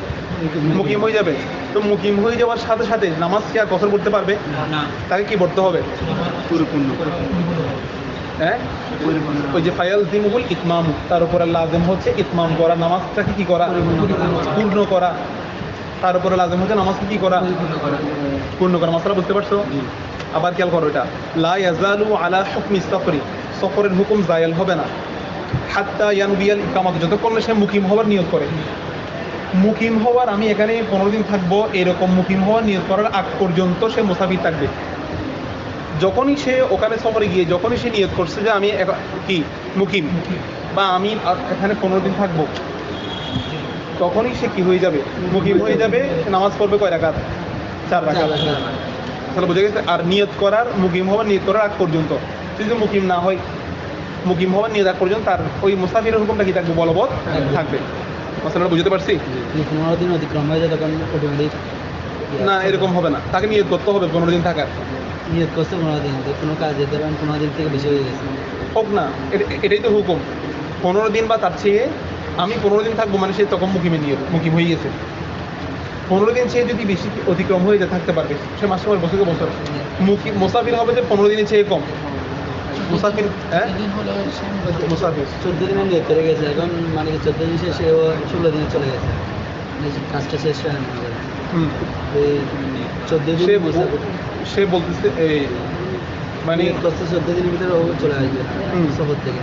মুকিম হয়ে যাবে। তো মুকিম হয়ে যাওয়ার সাথে সাথে নামাজ সে আর কসর করতে পারবে না, তাকে কি পড়তে হবে? পরিপূর্ণ। হ্যাঁ, ওই যে ফায়াল দিমুল ইতমাম, তার উপরে লাজেম হচ্ছে ইতমাম করা, নামাজটাকে কি করা? পূর্ণ করা। তার উপরে লাজেম হচ্ছে নামাজকে কি করা? পূর্ণ করা। মাসালা বুঝতে পারছো? আবার খেয়াল করো, এটা লা ইয়াজালু আলা হুকমি সফরি, সফরের হুকুম জায়েল হবে না। হাত্তা ইয়ানবিয়াল ইকামাত, যতক্ষণ না সে মুকিম হওয়ার নিয়ত করে। মুকিম হওয়ার, আমি এখানে 15 দিন থাকবো, এরকম মুকিম হওয়ার নিয়ত করার আগ পর্যন্ত সে মুসাফির থাকবে। যখনই সে ওখানে সফরে গিয়ে যখনই সে নিয়ত করছে যে আমি কি মুকিম, বা আমি এখানে 15 দিন থাকবো, তখনই সে কি হয়ে যাবে? মুকিম হয়ে যাবে। নামাজ পড়বে কয় রাকাত? 4 রাকাত। তাহলে বুঝে গেছে? আর নিয়ত করার, মুকিম হওয়ার নিয়ত করার আগ পর্যন্ত, যদি মুকিম না হয়, মুকিম হওয়ার নিয়ত আগ পর্যন্ত তার ওই মুসাফিরের হুকুমটা কি থাকবে? বলবৎ থাকবে। মশলাটা বুঝতে পারছি? 15 দিন অতিক্রম হয়ে যায় তখন অটোমেটিক না, এরকম হবে না, তাকে নিয়ত করতে হবে 15 দিন থাকার। নিয়ত করছে 15 দিন, কোনো কাজে ধরেন 15 দিন থেকে বেশি হয়ে গেছে, হোক না, এটাই তো হুকুম। 15 দিন বা তার চেয়ে, আমি 15 দিন থাকবো মানে সে তখন মুকিম হয়ে গেছে। 15 দিন সে যদি বেশি অতিক্রম হয়ে যায় থাকতে পারবে, সে মাসে মাস বছরকে বছর মুসাফির হবে যে 15 দিনের চেয়ে কম মুসাফির। হ্যাঁ, মুসাফির 14 দিনের নিয়ত করে গেছে, এখন মানে 14 দিন শেষে 16 দিনে চলে গেছে। কাজটা শেষ হয় না হুম। 14 সে দিন সে বলতেছে এই মানে কষ্ট 14 দিনের ভিতরে ও চলে আসবে হুম। সফর থেকে,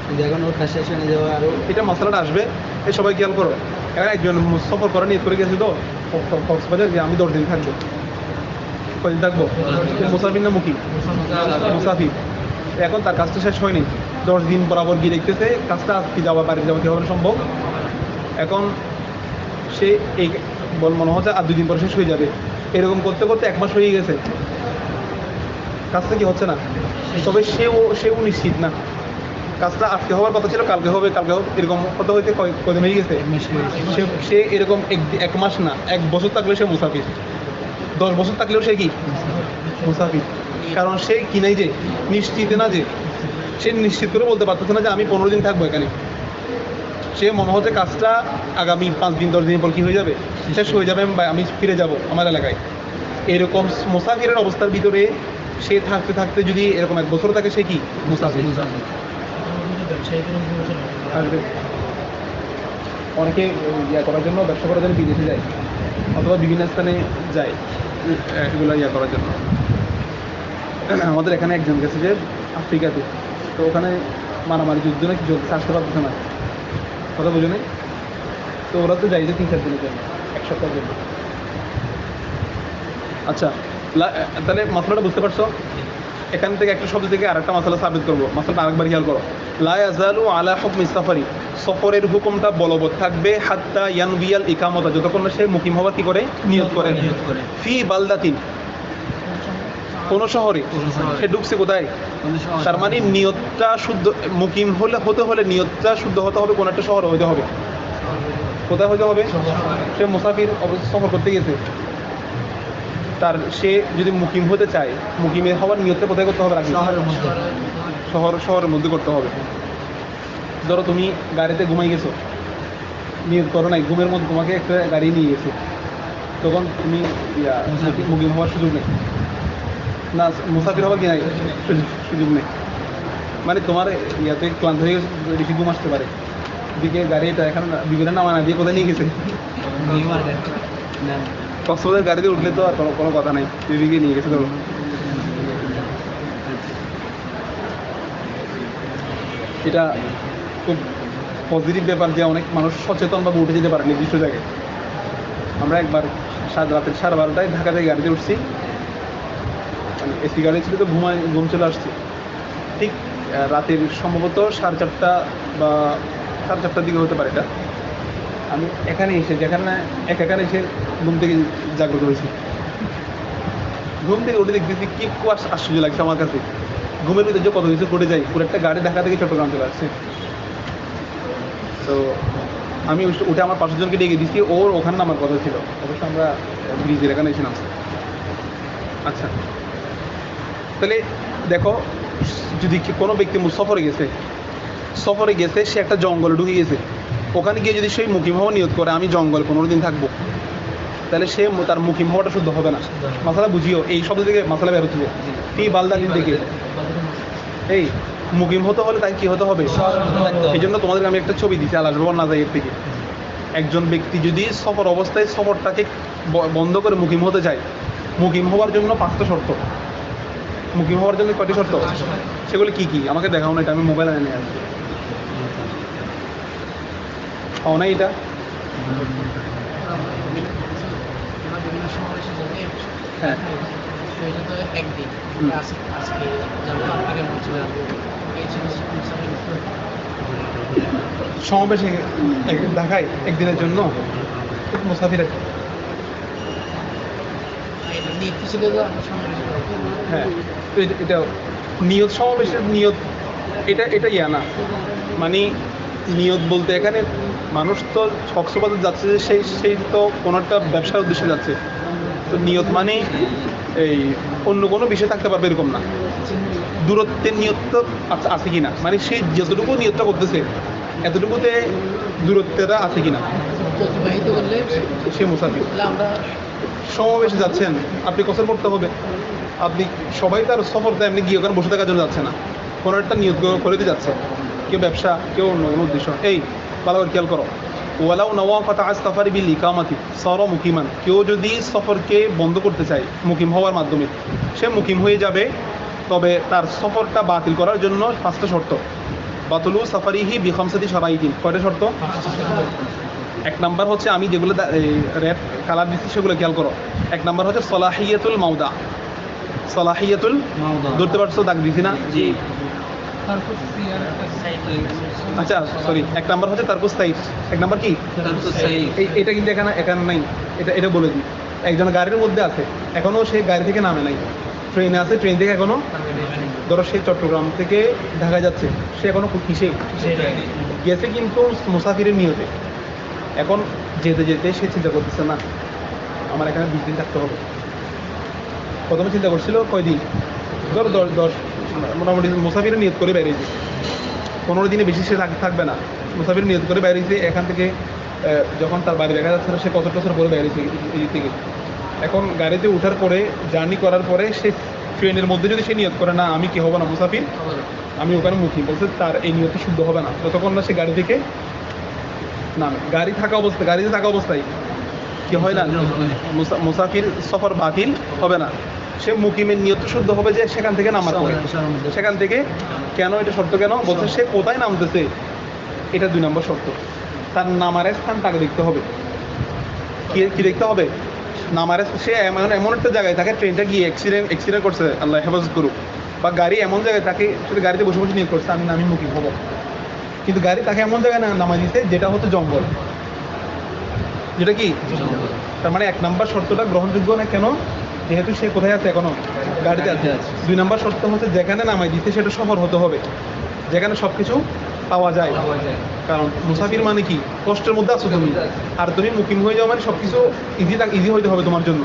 কিন্তু এখন ওর কাজ শেষ হয়ে যাওয়া আরও এটা মশলাটা আসবে, এই সবাই খেয়াল করো। এখানে একজন সফর করে নিয়ে করে গেছে তো কক্সবাজার, যে আমি 10 দিন থাকবো। কদিন থাকবো? মুসাফির না মুকিম? মুসাফির। এখন তার কাজটা শেষ হয়নি, 10 দিন বরাবর গিয়ে দেখতেছে কাজটা আজকে যাওয়া বাড়ি যাওয়া কীভাবে সম্ভব। এখন সে এই মনে হচ্ছে আর 2 দিন পরে শেষ হয়ে যাবে, এরকম করতে করতে 1 মাস হয়ে গেছে, কাজটা কি হচ্ছে না। তবে সেও নিশ্চিত না কাজটা আজকে হওয়ার কথা ছিল, কালকে হবে এরকম কথা হইতে কদিন হয়ে গেছে। সে এরকম 1 মাস না 1 বছর থাকলেও সে মুসাফির, 10 বছর থাকলেও সে কি মুসাফির। কারণ সে কি নাই যে নিশ্চিত না, যে সে নিশ্চিত করে বলতে পারতেছে না যে আমি 15 দিন থাকবো এখানে। সে মনে হচ্ছে কাজটা আগামী 5 দিন 10 দিন পর কি হয়ে যাবে, শেষ হয়ে যাবে, আমি ফিরে যাব আমার এলাকায়। এরকম মুসাফিরের অবস্থার ভিতরে সে থাকতে থাকতে যদি এরকম 1 বছর থাকে, সে কি মুসাফির। আসবে। অনেকে ইয়া করার জন্য, ব্যবসা করার জন্য বিদেশে যায়, অথবা বিভিন্ন স্থানে যায় এগুলো ইয়া করার জন্য। আমাদের এখানে একজন গেছে যে আফ্রিকাতে, তো ওখানে মারামারি যুদ্ধ নাকি চলতেছে, আসতে পারতেছে না, কথা বুঝে নেই। তো ওরা তো যাই যে 3-4 দিনের জন্য, 1 সপ্তাহের জন্য। আচ্ছা, তাহলে মশলাটা বুঝতে পারছো? এখান থেকে একটা শব্দ থেকে আরেকটা মশলা সাবিত করবো, মশলাটা আরেকবার খেয়াল করো। লা ইয়াজালু আলা হুকমি সাফারি, সফরের হুকুমটা বলবৎ থাকবে হাত্তা ইয়ানবিয়াল ইকামতা, যতক্ষণ না সে মুকিম হওয়ার কি করে নিয়ত করে। ফি বালদাতিন, কোন শহরে সে ঢুকছে কোথায়, তার মানে নিয়তটা শুদ্ধ, মুকিম হতে হলে নিয়তটা শুদ্ধ হতে হবে, কোন একটা শহরে হইতে হবে। কোথায় হইতে হবে? সে মুসাফির সফর করতে গেছে, তার সে যদি মুকিম হতে চায়, মুকিমে হওয়ার নিয়তটা কোথায় করতে হবে? শহরের মধ্যে। শহরের মধ্যে করতে হবে। ধরো তুমি গাড়িতে ঘুমাই গেছো, নিয়ত করো নাই, ঘুমের মধ্যে তোমাকে একটা গাড়ি নিয়ে গেছে, তখন তুমি মুকিম হওয়ার সুযোগ নেই না, মুসাফির হওয়ার কি নাই সুযোগ নেই। মানে তোমার ইয়াতে ক্লান্ত হয়ে গেছে, বেশি ঘুম আসতে পারে, দিকে গাড়িটা এখানে বিভিন্ন নামা না দিয়ে কোথায় নিয়ে গেছে, কক্সবাজার গাড়িতে উঠলে তো আর কোনো কথা নাই, দিদিকে নিয়ে গেছে। ধরো এটা খুব পজিটিভ ব্যাপার যে অনেক মানুষ সচেতনভাবে উঠে যেতে পারে নির্দিষ্ট জায়গায়। আমরা একবার রাতের 12:30টায় ঢাকা থেকে গাড়িতে উঠছি, মানে এসি গাড়ি ছিল তো ঘুম চলে আসছি। ঠিক রাতের সম্ভবত 4:30 বা 4:30টার দিকে হতে পারে এটা। আমি এখানে এসে এখানে এসে ঘুম থেকে জাগ্রত হয়েছি। ঘুম থেকে উঠে দেখতেছি কি আশ্চর্য লাগছে আমার কাছে, ঘুমের ভিতরে যে কত কিছু ঘটে যায়। পুরো একটা গাড়ি ঢাকা থেকে চট্টগ্রাম চলে আসছে। তো আমি উঠে আমার 5 জনকে ডেকে দিচ্ছি, ওর ওখানে নামার কথা ছিল, অবশ্য আমরা ব্রিজের এখানে এসে নামছি। আচ্ছা, তাহলে দেখো, যদি কোনো ব্যক্তি সফরে গেছে, সে একটা জঙ্গলে ঢুকে গেছে, ওখানে গিয়ে যদি সেই মুকিম হওয়া নিয়ত করে আমি জঙ্গল 15 দিন থাকবো, তাহলে সে তার মুকিম হওয়াটা শুদ্ধ হবে না। মাসালা বুঝিও, এই শব্দ থেকে মাসালা বের হচ্ছে কি বালদালিন থেকে। এই মুকিম হতে হলে তাই কি হতে হবে? এই জন্য তোমাদের আমি একটা ছবি দিচ্ছি আলাসবাবর নাজাইয়ের থেকে। একজন ব্যক্তি যদি সফর অবস্থায় সফরটাকে বন্ধ করে মুকিম হতে চায়, মুকিম হওয়ার জন্য 5টা শর্ত। মুকিম হওয়ার জন্য কয়টি শর্ত? সেগুলি কি কি আমাকে দেখাও না, এটা আমি মোবাইলে নিয়ে আসছি। পাও না এটা? হ্যাঁ, সমাবেশে ঢাকায় একদিনের জন্য মুসাফির আছে। হ্যাঁ, তো এটা নিয়ত, সমাবেশের নিয়ত, এটা ইয়া না, মানে নিয়ত বলতে এখানে মানুষ তো কক্সবাজার যাচ্ছে যে সেই তো কোনো একটা ব্যবসার উদ্দেশ্যে যাচ্ছে। তো নিয়ত মানে এই অন্য কোনো বিষয় থাকতে পারবে এরকম না, দূরত্বের নিয়ত তো আছে কিনা, মানে সে যতটুকু নিয়তটা করতেছে এতটুকুতে দূরত্বটা আছে কিনা, সে মুসাফির। সমাবেশে যাচ্ছেন, আপনি কসর করতে হবে। আপনি সবাই তার সফরতে এমনি গিয়ে ওখানে বসে থাকার জন্য যাচ্ছে না, কোনো একটা নিয়ত করে দিতে যাচ্ছে, কেউ ব্যবসা, কেউ অন্য কোনো উদ্দেশ্য। এই ভালো করে খেয়াল করো, ওয়ালাউ নওয়া ফাতাআ সাফারি বিল ইকামাতি সারা মুকিমান, কেউ যদি সফরকে বন্ধ করতে চায় মুকিম হওয়ার মাধ্যমে, সে মুকিম হয়ে যাবে। তবে তার সফরটা বাতিল করার জন্য 5টা শর্ত। বাতুলু সাফারিহি বিখামসাতি শারাইতিন, কয়টা শর্ত? এক নাম্বার হচ্ছে, আমি যেগুলো রেড কালার দিচ্ছি সেগুলো খেয়াল করো। এক নাম্বার হচ্ছে সলাহিয়াতুল মাউদা। সলাহিয়াতুল মাউদা। ধরতে পারছো? দাগ দিছি না? জি। তারপর সিয়ার আচ্ছা সরি, এক নাম্বার হচ্ছে তারকুস সাইড। এক নাম্বার কি? তারকুস সাইড। এটা কিন্তু এখানে এখানে নাই, এটা বলে দিই। একজন গাড়ির মধ্যে আছে, এখনো সে গাড়ি থেকে নামে নাই, ট্রেনে আছে, ট্রেন থেকে এখনো, ধরো সে চট্টগ্রাম থেকে ঢাকা যাচ্ছে, সে এখনো কিসে গেছে, কিন্তু মুসাফিরের নিয়তে। এখন যেতে যেতে সে চিন্তা করতেছে, না আমার এখানে 20 দিন থাকতে হবে। প্রথমে চিন্তা করছিল কয়দিন, ধরো 10 মোটামুটি মুসাফিরের নিয়ত করে বেরিয়েছে। 15 দিনে বেশি সে থাকবে না, মুসাফির নিয়ত করে বেরিয়েছে। এখান থেকে যখন তার বাড়ি দেখা যাচ্ছে না, সে কত বছর পরে বেরিয়েছে এই থেকে। এখন গাড়িতে ওঠার পরে, জার্নি করার পরে, সে ট্রেনের মধ্যে যদি সে নিয়ত করে, না আমি কি হবো না মুসাফির, আমি ওখানে মুখী, বলছে তার এই নিয়ত শুদ্ধ হবে না যতক্ষণ না সে গাড়ি থেকে নামে। গাড়িতে থাকা অবস্থায় কি হয় না, মুসাফির সফর বাতিল হবে না। সে মুকিমের নিয়ত শুদ্ধ হবে যে সেখান থেকে নামার পরে। সেখান থেকে কেন এটা শর্ত, কেন বলছে, সে কোথায় নামতেছে, এটা 2 নম্বর শর্ত। তার নামার স্থানটাকে দেখতে হবে। কি দেখতে হবে? নামার, সে এমন একটা জায়গায় থাকে, ট্রেনটা গিয়ে অ্যাক্সিডেন্ট করছে, আল্লাহ হেফাজত করুক, বা গাড়ি এমন জায়গায় তাকে, সেটা গাড়িতে বসে বসে নিয়োগ করছে আমি মুকিম হবো, কিন্তু গাড়ি তাকে এমন জায়গায় নামা দিতে যেটা হতো জঙ্গল। যেটা কি? তার মানে 1 নম্বর শর্তটা গ্রহণযোগ্য না, কেন? যেহেতু সে কোথায় আছে, এখনো গাড়িতে আছে। 2 নম্বর শর্ত হচ্ছে, যেখানে নামাই দিতে সেটা শহর হতে হবে, যেখানে সব কিছু পাওয়া যায়। কারণ মুসাফির মানে কি, কষ্টের মধ্যে আছো তুমি, আর তুমি মুকিম হয়ে যাও মানে সব কিছু ইজি হইতে হবে তোমার জন্য।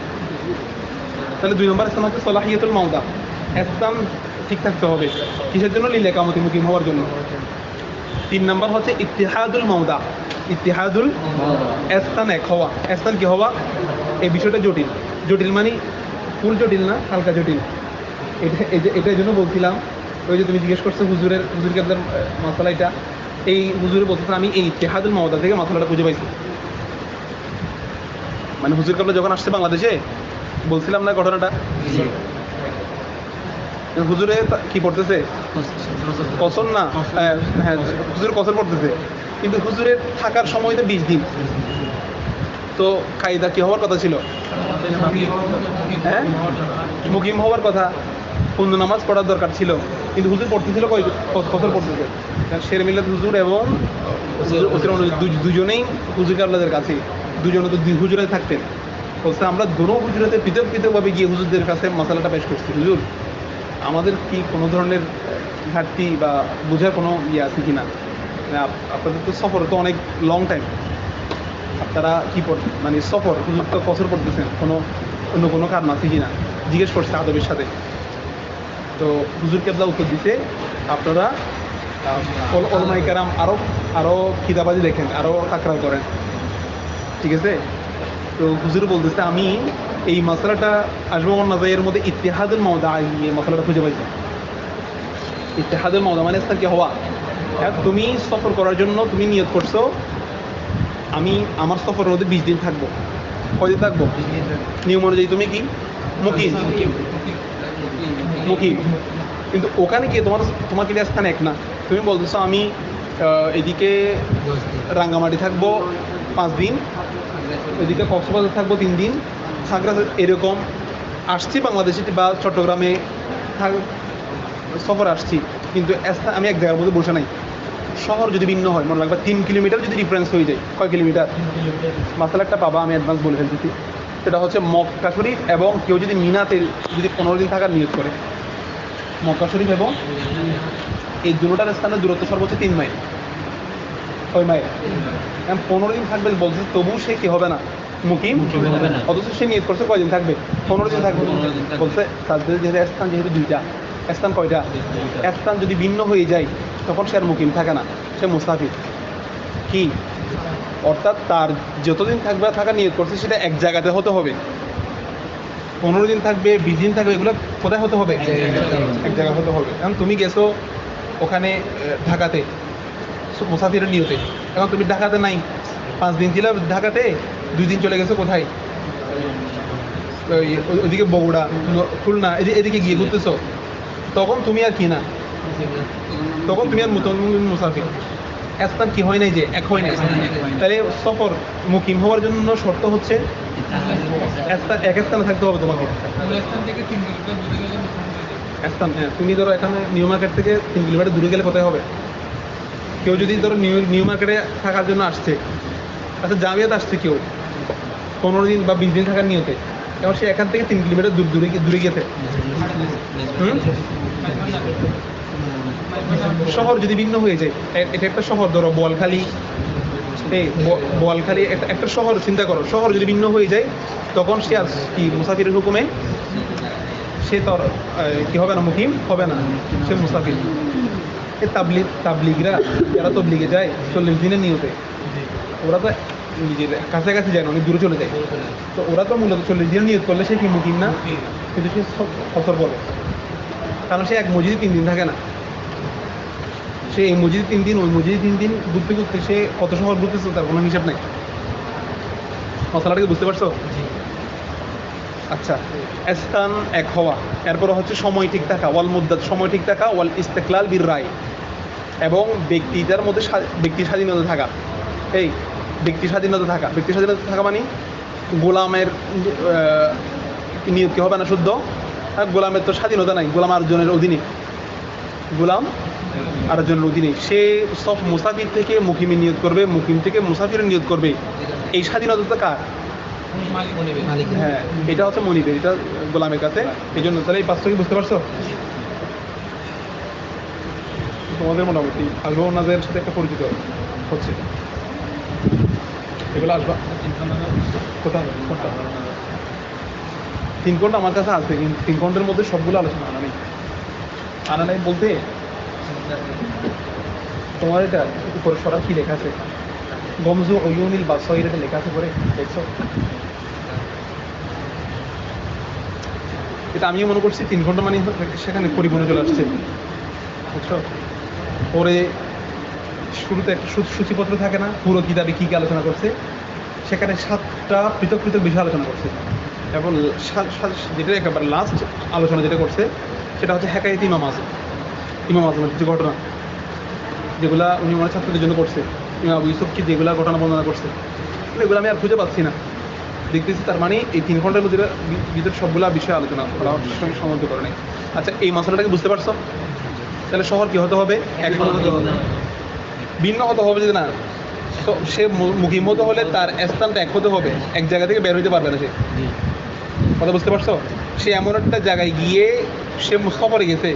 তাহলে 2 নম্বর স্থান হচ্ছে সলাহিয়াতুল মাউদা, স্থান ঠিক থাকতে হবে। কিসের জন্য? লিল ইকামতি, মুকিম হওয়ার জন্য। 3 নম্বর হচ্ছে ইত্তিহাদুল মাউদা। ইত্তিহাদুল স্থান এক হওয়া। স্থান কি হওয়া? এই বিষয়টা জটিল মানে ফুল জটিল না, হালকা জটিল। এটার জন্য বলছিলাম, ওই যে তুমি জিজ্ঞেস করছো হুজুরকে আপনার মশলা, এটা এই হুজুরে বলতেছে আমি এই ইত্তিহাদুল মাউদা থেকে মশলাটা খুঁজে পাইছি। মানে হুজুর কাবলা যখন আসছে বাংলাদেশে, বলছিলাম না ঘটনাটা, হুজুরে কি পড়তেছে? কসর না, হ্যাঁ হুজুর কসর পড়তেছে, কিন্তু হুজুরের থাকার সময় তো 20 দিন। তো কায়দা কি হওয়ার কথা ছিল? হ্যাঁ, মুকিম হওয়ার কথা, পূর্ণ নামাজ পড়ার দরকার ছিল, কিন্তু হুজুর পড়তেছিল কসর পড়তেছে। শের মিল্লাত হুজুর এবং দুজনেই হুজুর কাবলাদের কাছে, দুজনে তো 2 হুজুরে থাকতেন। বলছে আমরা দুটো হুজুরাতে পৃথকভাবে গিয়ে হুজুরদের কাছে মশালাটা পেশ করছি, হুজুর আমাদের কি কোনো ধরনের ঘাটতি বা বোঝার কোনো আছে কি না, আপনাদের তো সফর তো অনেক লং টাইম, আপনারা কি মানে সফর, হুজুর তো কসর করতেছেন, অন্য কোনো কারণ আছে কি না জিজ্ঞেস করছে আদবের সাথে। তো হুজুর কেবলা উত্তর দিতে, আপনারা ওলামায়ে কেরাম আরও খিতাবাজি দেখেন, আরও তাকরার করেন, ঠিক আছে? তো হুজুর বলতেছে আমি এই মশলাটা আসবো এর মধ্যে ইত্তিহাদুল মাউদা, এই মশলাটা খুঁজে পাইছি। ইত্তিহাদুল মাউদা মানে স্থান কি হওয়া। তুমি সফর করার জন্য তুমি নিয়ত করছো, আমি আমার সফরের মধ্যে 20 দিন থাকবো। কয়দিন থাকবো? নিয়ম অনুযায়ী তুমি কি মুকিম, কিন্তু ওখানে কি তোমার কি স্থান এক না। তুমি বলতেছো আমি এদিকে রাঙ্গামাটি থাকবো 5 দিন, এদিকে কক্সবাজার থাকবো 3 দিন, খাগড়াছড়ি, এরকম আসছি বাংলাদেশে বা চট্টগ্রামে সফর আসছি, কিন্তু আমি এক জায়গার মধ্যে বসে নাই। শহর যদি ভিন্ন হয়, মনে রাখবা 3 কিলোমিটার যদি ডিফারেন্স হয়ে যায়, কয় কিলোমিটার? মাসালা একটা পাবা, আমি অ্যাডভান্স বলে ফেলতেছি। সেটা হচ্ছে মক্কা শরীফ এবং কেউ যদি মিনাতে যদি 15 দিন থাকার নিয়োগ করে, মক্কা শরীফ এবং এই দুটোটার স্থানের দূরত্ব সর্বোচ্চ 3 মাইল। কয় মাইল? 15 দিন থাকবে বলছে, তবু সে কি হবে না মুকিম, অথচ সে নিয়োগ করছে কয়দিন থাকবে? 15 দিন থাকবে। বলছে তাদের স্থান যেহেতু 2টা, স্থান কয়টা? স্থান যদি ভিন্ন হয়ে যায় তখন সে আর মুকিম থাকে না, সে মুসাফির। কি অর্থাৎ তার যতদিন থাকা নিয়োগ করছে সেটা এক জায়গাতে হতে হবে। 15 দিন থাকবে, 20 দিন থাকবে, এগুলো কোথায় হতে হবে? এক জায়গায় হতে হবে। এখন তুমি গেছো ওখানে ঢাকাতে মুসাফিরের নিয়তে, এখন তুমি ঢাকাতে নাই, 5 দিন ছিল ঢাকাতে, 2 দিন চলে গেছে কোথায়, ওইদিকে বগুড়া, খুলনা, এদিকে গিয়ে ঘুরতেছো, তখন তুমি আর কি না, তখন তুমি আর মুসাফির। স্থান কি হয় নাই, যে এক হয় নাই। তাহলে সফর মুকিম হওয়ার জন্য শর্ত হচ্ছে এক স্থানে থাকতে হবে তোমাকে। গুলিস্তান থেকে 3 কিলোমিটার দূরে গেলে মুসলমান হয়ে যাবে। স্থান, হ্যাঁ, তুমি ধরো এখানে নিউ মার্কেট থেকে 3 কিলোমিটার দূরে গেলে কোথায় হবে? কেউ যদি ধরো নিউ মার্কেটে থাকার জন্য আসছে, আচ্ছা জামিয়াতে আসছে কেউ 15 দিন বা 20 দিন থাকার নিয়তে, এবং সে এখান থেকে 3 কিলোমিটার দূরে গিয়েছে, শহর যদি ভিন্ন হয়ে যায়, এটা একটা শহর ধরো বোয়ালখালী, বোয়ালখালী একটা শহর চিন্তা করো, শহর যদি ভিন্ন হয়ে যায়, তখন সে আর কি মুসাফিরের হুকুমে সে তো কি হবে না, মুকিম হবে না, সে মুসাফির। এই তাবলিগরা যারা তবলিগে যায় 40 দিনের নিয়তে, ওরা তো নিজের কাছাকাছি যায় না, অনেক দূরে চলে যায়, তো ওরা তো মূলত 40 দিনের নিয়ত করলে সে কি মুকিম না, কিন্তু সে সফর বলে, কারণ সে এক মসজিদে 3 দিন থাকে না, সে এই মসজিদে 3 দিন, ওই মসজিদে 3 দিন ঘুরতে ঘুরতে সে কত শহর ঘুরতেছে তার কোনো হিসাব নাই। মশলাটাকে বুঝতে পারছো? আচ্ছা, স্থান এক হওয়া, এরপর হচ্ছে সময় ঠিক থাকা, ওয়াল মুদ্দাত সময় ঠিক থাকা, ওয়াল ইস্তেকলাল বির রায়, এবং ব্যক্তিটার মধ্যে ব্যক্তি স্বাধীনতা থাকা। এই ব্যক্তি স্বাধীনতা থাকা মানে গোলামের নিয়ত কি হবে না শুদ্ধ, আর গোলামের তো স্বাধীনতা নাই, গোলাম আরেকজনের অধীনে, গোলাম আরেকজনের অধীনে, সে সব মুসাফির থেকে মুকিমে নিয়ত করবে, মুকিম থেকে মুসাফিরের নিয়ত করবে, এই স্বাধীনতা কার? হ্যাঁ, এটা হচ্ছে মনিবের, এটা গোলামের কাছে। এই জন্য তাহলে এই পাঁচটা কি বুঝতে পারছো? তোমাদের মোটামুটি আসবো ওনাদের সাথে একটা পরিচিত হচ্ছে, এগুলো আসবা কোথায়, কোনটা 3 ঘন্টা আমার কাছে আছে, কিন্তু 3 ঘন্টার মধ্যে সবগুলো আলোচনা আনা নেই বলতে, তোমার এটা উপরে সরার কি লেখা আছে, গমজু অয়ুনিল বাসাইর, এটা লেখা আছে পরে দেখছো? এটা আমিও মনে করছি 3 ঘন্টা মানে সেখানে পরিপূর্ণ চলে আসছে, বুঝছো? পরে শুরুতে একটা সূচিপত্র থাকে না, পুরো কিতাবে কী কী আলোচনা করছে, সেখানে 7টা পৃথক পৃথক বিষয় আলোচনা করছে, এবং যেটা একেবারে লাস্ট আলোচনা যেটা করছে সেটা হচ্ছে হেকায়েত ইমাম আজমের কিছু ঘটনা, যেগুলা উনি মনে ছাত্রদের জন্য করছে, ইমাম আবু ইউসুফ কি যেগুলা ঘটনা বর্ণনা করছে, এগুলো আমি আর খুঁজে পাচ্ছি না, দেখতেছি তার মানে এই 3 ঘন্টার ভিতরে সবগুলা বিষয় আলোচনা করা সঙ্গে সম্বন্ধ করে নেই। আচ্ছা, এই মশলাটাকে বুঝতে পারছো? তাহলে শহর কি হতে হবে? এক হতে হবে, ভিন্ন হতে হবে যদি না, সে মুকিম হতে হলে তার স্থানটা এক হতে হবে, এক জায়গা থেকে বের হইতে পারবে না সে, কথা বুঝতে পারছো? সে এমন একটা জায়গায় গিয়ে সে সফরে গেছে,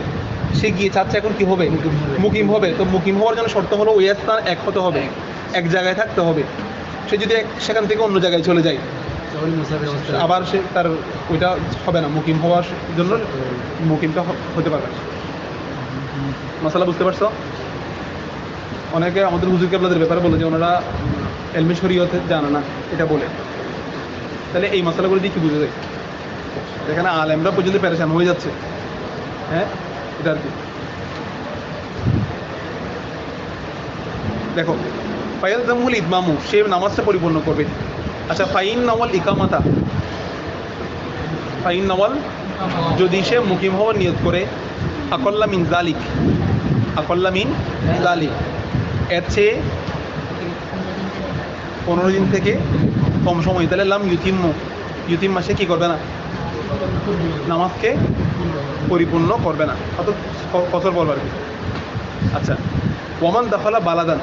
সে গিয়ে চাচ্ছে এখন কি হবে, মুকিম হবে, তো মুকিম হওয়ার জন্য শর্ত হলো ওই স্থান এক হতে হবে, এক জায়গায় থাকতে হবে। সে যদি সেখান থেকে অন্য জায়গায় চলে যায়, আবার সে তার ওইটা হবে না, মুকিম হওয়ার জন্য মুকিমটা হতে পারবে না। মশলা বুঝতে পারছো? অনেকে আমাদের হুজুর কেবলাদের ব্যাপারে বলে যে ওনারা এলমে শরীয়তে জানে না, এটা বলে। তাহলে এই মশলাগুলো দিয়ে কি বুঝে যায়? যেখানে আলেমরা পর্যন্ত পেরেশান হয়ে যাচ্ছে, হ্যাঁ, এটা আর কি। দেখো, ফাইল জামুল ইদমামু, সে নামাজটা পরিপূর্ণ করবে। আচ্ছা, ফাইন নওয়াল ইকামাতা, ফাইন নওয়াল, যদি সে মুকিম হওয়ার নিয়ত করে, আকল্লা মিন জালিক, এর চেয়ে 15 দিন থেকে কম সময়, তাহলে লাম ইউতিম মাসে কি করবে না, নামাজকে পরিপূর্ণ করবে না, অত কসর বলবে আর কি। আচ্ছা, ওমান দাখালা বালাদান,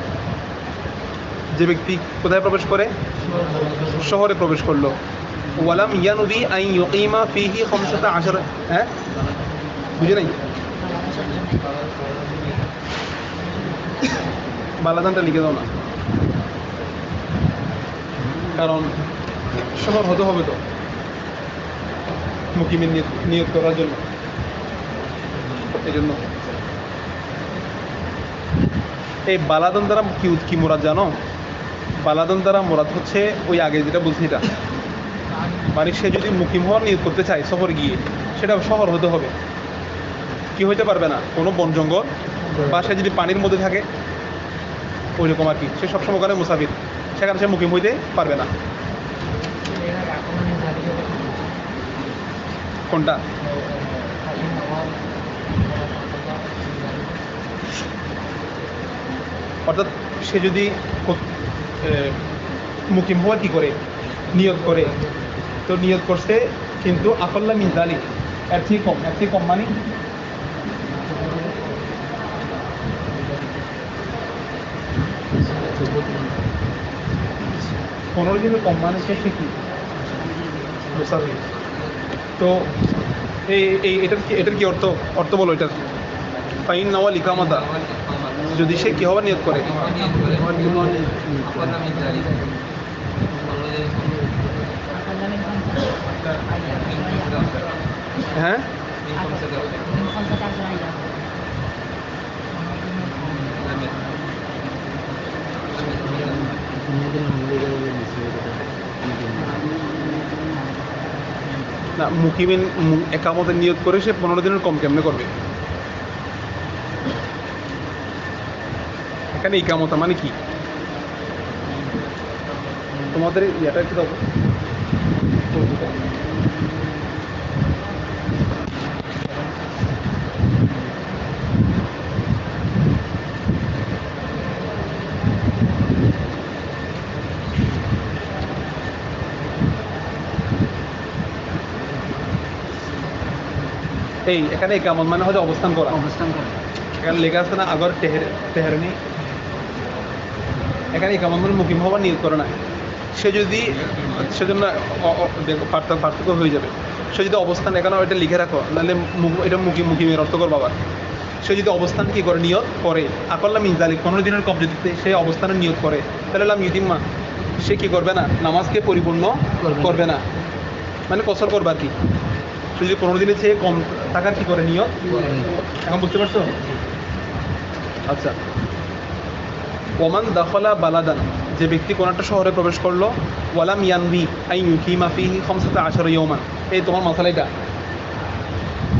যে ব্যক্তি কোথায় প্রবেশ করে, শহরে প্রবেশ করলো, ওয়ালাম ইয়ানুবি আন ইউকিমা ফিহি 15, হ্যাঁ বুঝে নাই, বালাদানটা লিখে দাও না, কারণ শহর হতে হবে তো মুকিমের নিয়ত করার জন্য, এই জন্য এই বালাদান দ্বারা কি মোরাদ জানো? বালাদান দ্বারা মোরাদ হচ্ছে ওই আগে যেটা বলছি, এটা মানে সে যদি মুকিম হওয়ার নিয়ত করতে চায় সফর গিয়ে, সেটা শহর হতে হবে, কি হইতে পারবে না কোনো বন জঙ্গল, বা সে যদি পানির মধ্যে থাকে ওই রকম আর কি, সে সবসময় ওখানে মুসাফির, সে সেখানে সে মুকিম হইতে পারবে না। কোনটা? অর্থাৎ সে যদি মুকিম হওয়ার কি করে নিয়ত করে, তো নিয়ত করছে কিন্তু আকল্লা মিন যালিক, এর চেয়ে কম মানে পনেরো দিনের কম মানে সে কি মুসাফির। তো এটার কি অর্থ বলো এটার? ফাইন নওয়াল ইকামাতা, যদি সে কি হওয়ার নিয়ত করে, হ্যাঁ না, মুকিমিন একামতের নিয়ত করে সে 15 দিনের কম কেমনে করবে? এখানে ইকামতা মানে কি? তোমাদের এটা একটু দাও। এখানে ইকামত মানে হচ্ছে অবস্থান করা। এখানে লেখা আছে না আগর তেহরানি, এখানে ইকামত মানে মুকিম হওয়ার নিয়ত করে না। সে যদি সেজন্য পার্থক্য হয়ে যাবে। সে যদি অবস্থান, এখানে এটা লিখে রাখো, নাহলে এটা মুকিমের অর্থ করবো আবার। সে যদি অবস্থান কি করে নিয়ত করে, আকল্লা মিন যালিক 15 দিনের কম যদি সে অবস্থানের নিয়ত করে, তাহলে লাম ইউতিম্মা, সে কি করবে না, নামাজকে পরিপূর্ণ করবে না, মানে কসর করবে আর কি। সে যদি 15 দিনের চেয়ে কম থাকার কি করে নিয়ত, এখন বুঝতে পারছো? আচ্ছা, ওমান দাখলা বালাদান, যে ব্যক্তি কোনো একটা শহরে প্রবেশ করলো, ওয়ালাম ইয়ানবি আই ইউকিমা ফিহি 15 ইয়াওমান, এই তোমার মাসালাটা,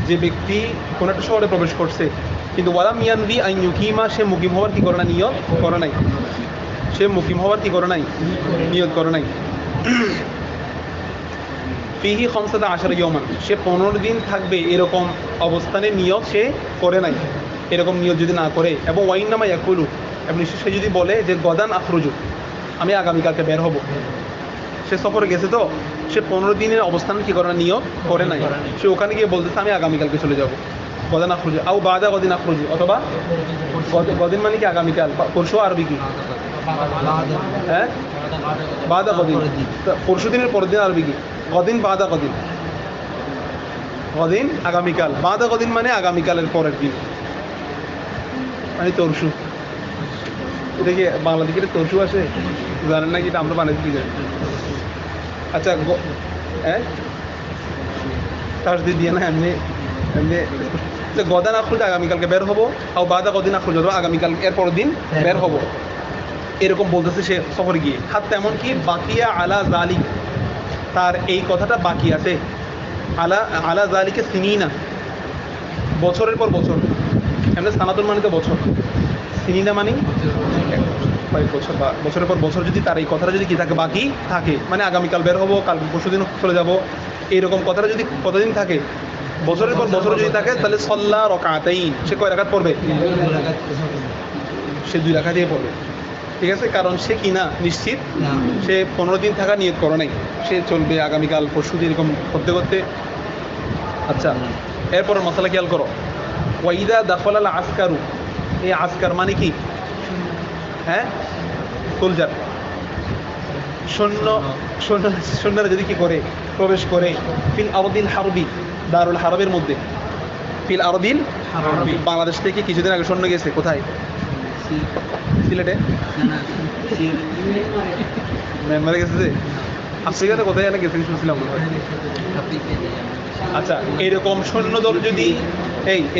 যে ব্যক্তি কোনো একটা শহরে প্রবেশ করছে কিন্তু ওয়ালাম ইয়ানবি আই ইউকিমা, সে মুকিম হওয়ার কি করে না, নিয়ত করে নাই, সে মুকিম হওয়ার কি করে নাই, নিয়ত করে নাই। ফিহি 15 ইয়াওমান, সে 15 দিন থাকবে এরকম অবস্থানে নিয়ত সে করে নাই। এরকম নিয়ত যদি না করে, এবং ওয়াইন্নামা ইয়াকুলু, এবং সে যদি বলে যে গদান আখরুজু, আমি আগামীকালকে বের হব, সে সফরে গেছে তো সে 15 দিনের অবস্থান কি করে না, নিয়ত করে নাই, সে ওখানে গিয়ে বলতেছে আমি আগামীকালকে চলে যাব, গদান আখরুজু, আও বাদা গদিন আখরুজু, অথবা গদিন মানে কি আগামীকাল, পরশু আরবি কি, হ্যাঁ বাদা গদিন, পরশু দিনের পরের দিন আরবি কি, গদিন বাদা গদিন, গদিন আগামীকাল, বাদা গদিন মানে আগামীকালের পরের দিন, মানে তরশু। এটা কি বাংলাদেশে তরশু আসে জানেন না কি, এটা আমরা বানাইতে যাই। আচ্ছা, হ্যাঁ তাসদিদ দিয়ে না, এমনি এমনি গদান আখরুজ, আগামীকালকে বের হবো, আর বাদা গদিন আখরুজ, আগামীকাল এর পরের দিন বের হবো, এরকম বলতেছে সে সফরে গিয়ে। হাত তেমন কি বাকিয়া আলা জালিক, তার এই কথাটা বাকি আছে, আলা জালিকে সিনিনা, বছরের পর বছর, এমনি সানাতুল মানে তো বছর, সিনিনা মানে কয়েক বছর বা বছরের পর বছর যদি তার এই কথাটা যদি কি থাকে, বাকি থাকে, মানে আগামীকাল বের হবো, কাল পরশুদিন চলে যাব, এইরকম কথাটা যদি কতদিন থাকে, বছরের পর বছর যদি থাকে, তাহলে সল্লা রাকাতাইন, সে কয় রাকাত পড়বে, সে 2 রাকাত দিয়ে পড়বে। ঠিক আছে, কারণ সে কি না নিশ্চিত, সে 15 দিন থাকা নিয়ত করে নাই, সে চলবে আগামীকাল পরশুদিন এরকম করতে করতে। আচ্ছা, এরপর মশলা খেয়াল করো, ওয়াইদা দাখলাল আসকারু, এই আসকার মানে কি, হ্যাঁ সোলজার, সৈন্যরা যদি কি করে প্রবেশ করে, ফিল আরদিল হারবি, দারুল হারবের মধ্যে, ফিল আরদিল বাংলাদেশ থেকে কিছুদিন আগে সৈন্য গেছে কোথায়, সিলেটে, মেম্বারে গেছে যে আফ্রিকাতে কোথায় জানা গেছে শুনছিলাম। আচ্ছা, এইরকম সৈন্যদল যদি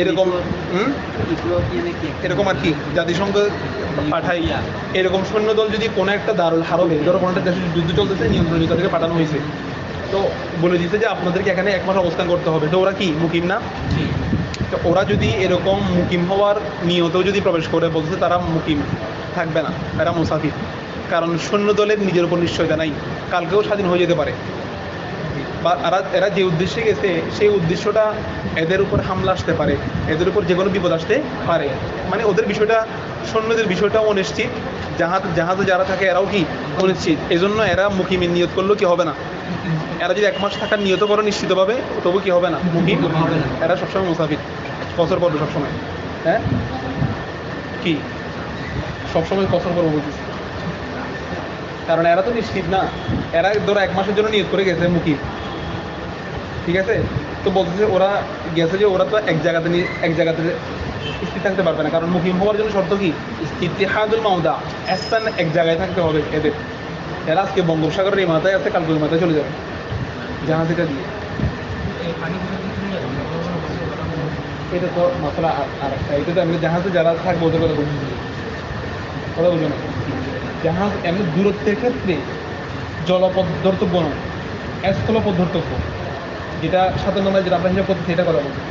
এরকম এরকম আর কি জাতিসংঘ পাঠাই, এরকম সৈন্যদল যদি কোনো একটা দারুল হারবে, ধরো কোনো একটা দেশে যুদ্ধ চলতেছে, নিয়ন্ত্রণিত থেকে পাঠানো হয়েছে, তো বলে দিচ্ছে যে আপনাদেরকে এখানে 1 মাস অবস্থান করতে হবে, তো ওরা কি মুকিম না? তো ওরা যদি এরকম মুকিম হওয়ার নিয়তেও যদি প্রবেশ করে, বলছে তারা মুকিম থাকবে না, এরা মুসাফির। কারণ সৈন্য দলের নিজের উপর নিশ্চয়তা নাই, কালকেও স্বাধীন হয়ে যেতে পারে, বা এরা যে উদ্দেশ্যে গেছে সেই উদ্দেশ্যটা এদের উপর হামলা আসতে পারে, এদের উপর যে কোনো বিপদ আসতে পারে। মানে ওদের বিষয়টা, সৈন্যদের বিষয়টা অনিশ্চিত, জাহাজে যারা থাকে এরাও কি অনিশ্চিত, এই জন্য এরা মুকিমের নিয়ত করলেও কি হবে না। এরা যদি 1 মাস থাকার নিয়ত করে নিশ্চিতভাবে, তবু কি হবে না, মুকিম হবে না। এরা সবসময় মুসাফির, কসর পড়বে সবসময়। হ্যাঁ কি সবসময় কসর পড়বে বলতেছি, কারণ এরা তো নিশ্চিত না। এরা ধরো 1 মাসের জন্য নিয়ত করে গেছে মুকিম, ঠিক আছে, তো বলতেছে ওরা গেছে যে ওরা তো এক জায়গাতে স্থির থাকতে পারবে না, কারণ মুকিম হওয়ার জন্য শর্ত কি, ইত্তিহাদুল মাউদা, স্থান এক জায়গায় থাকতে হবে এদের। এরা আজকে বঙ্গোপসাগরের এই মাথায় আছে, কালকে ওই মাথায় চলে যাবে জাহাজটা দিয়ে। এটা তো মশলা আর একটা, এটা তো এমনি জাহাজে যারা থাকবে ওদের কথা বলছি, ওরা বুঝো না। জাহাজ এমনি দূরত্বের ক্ষেত্রে জলপথ ধর্তব্য নয়, স্থলপথ ধর্তব্য, যেটা 7 নম্বরে যেটা আমরা হিসাব করতেছি এটা কথা বলছি।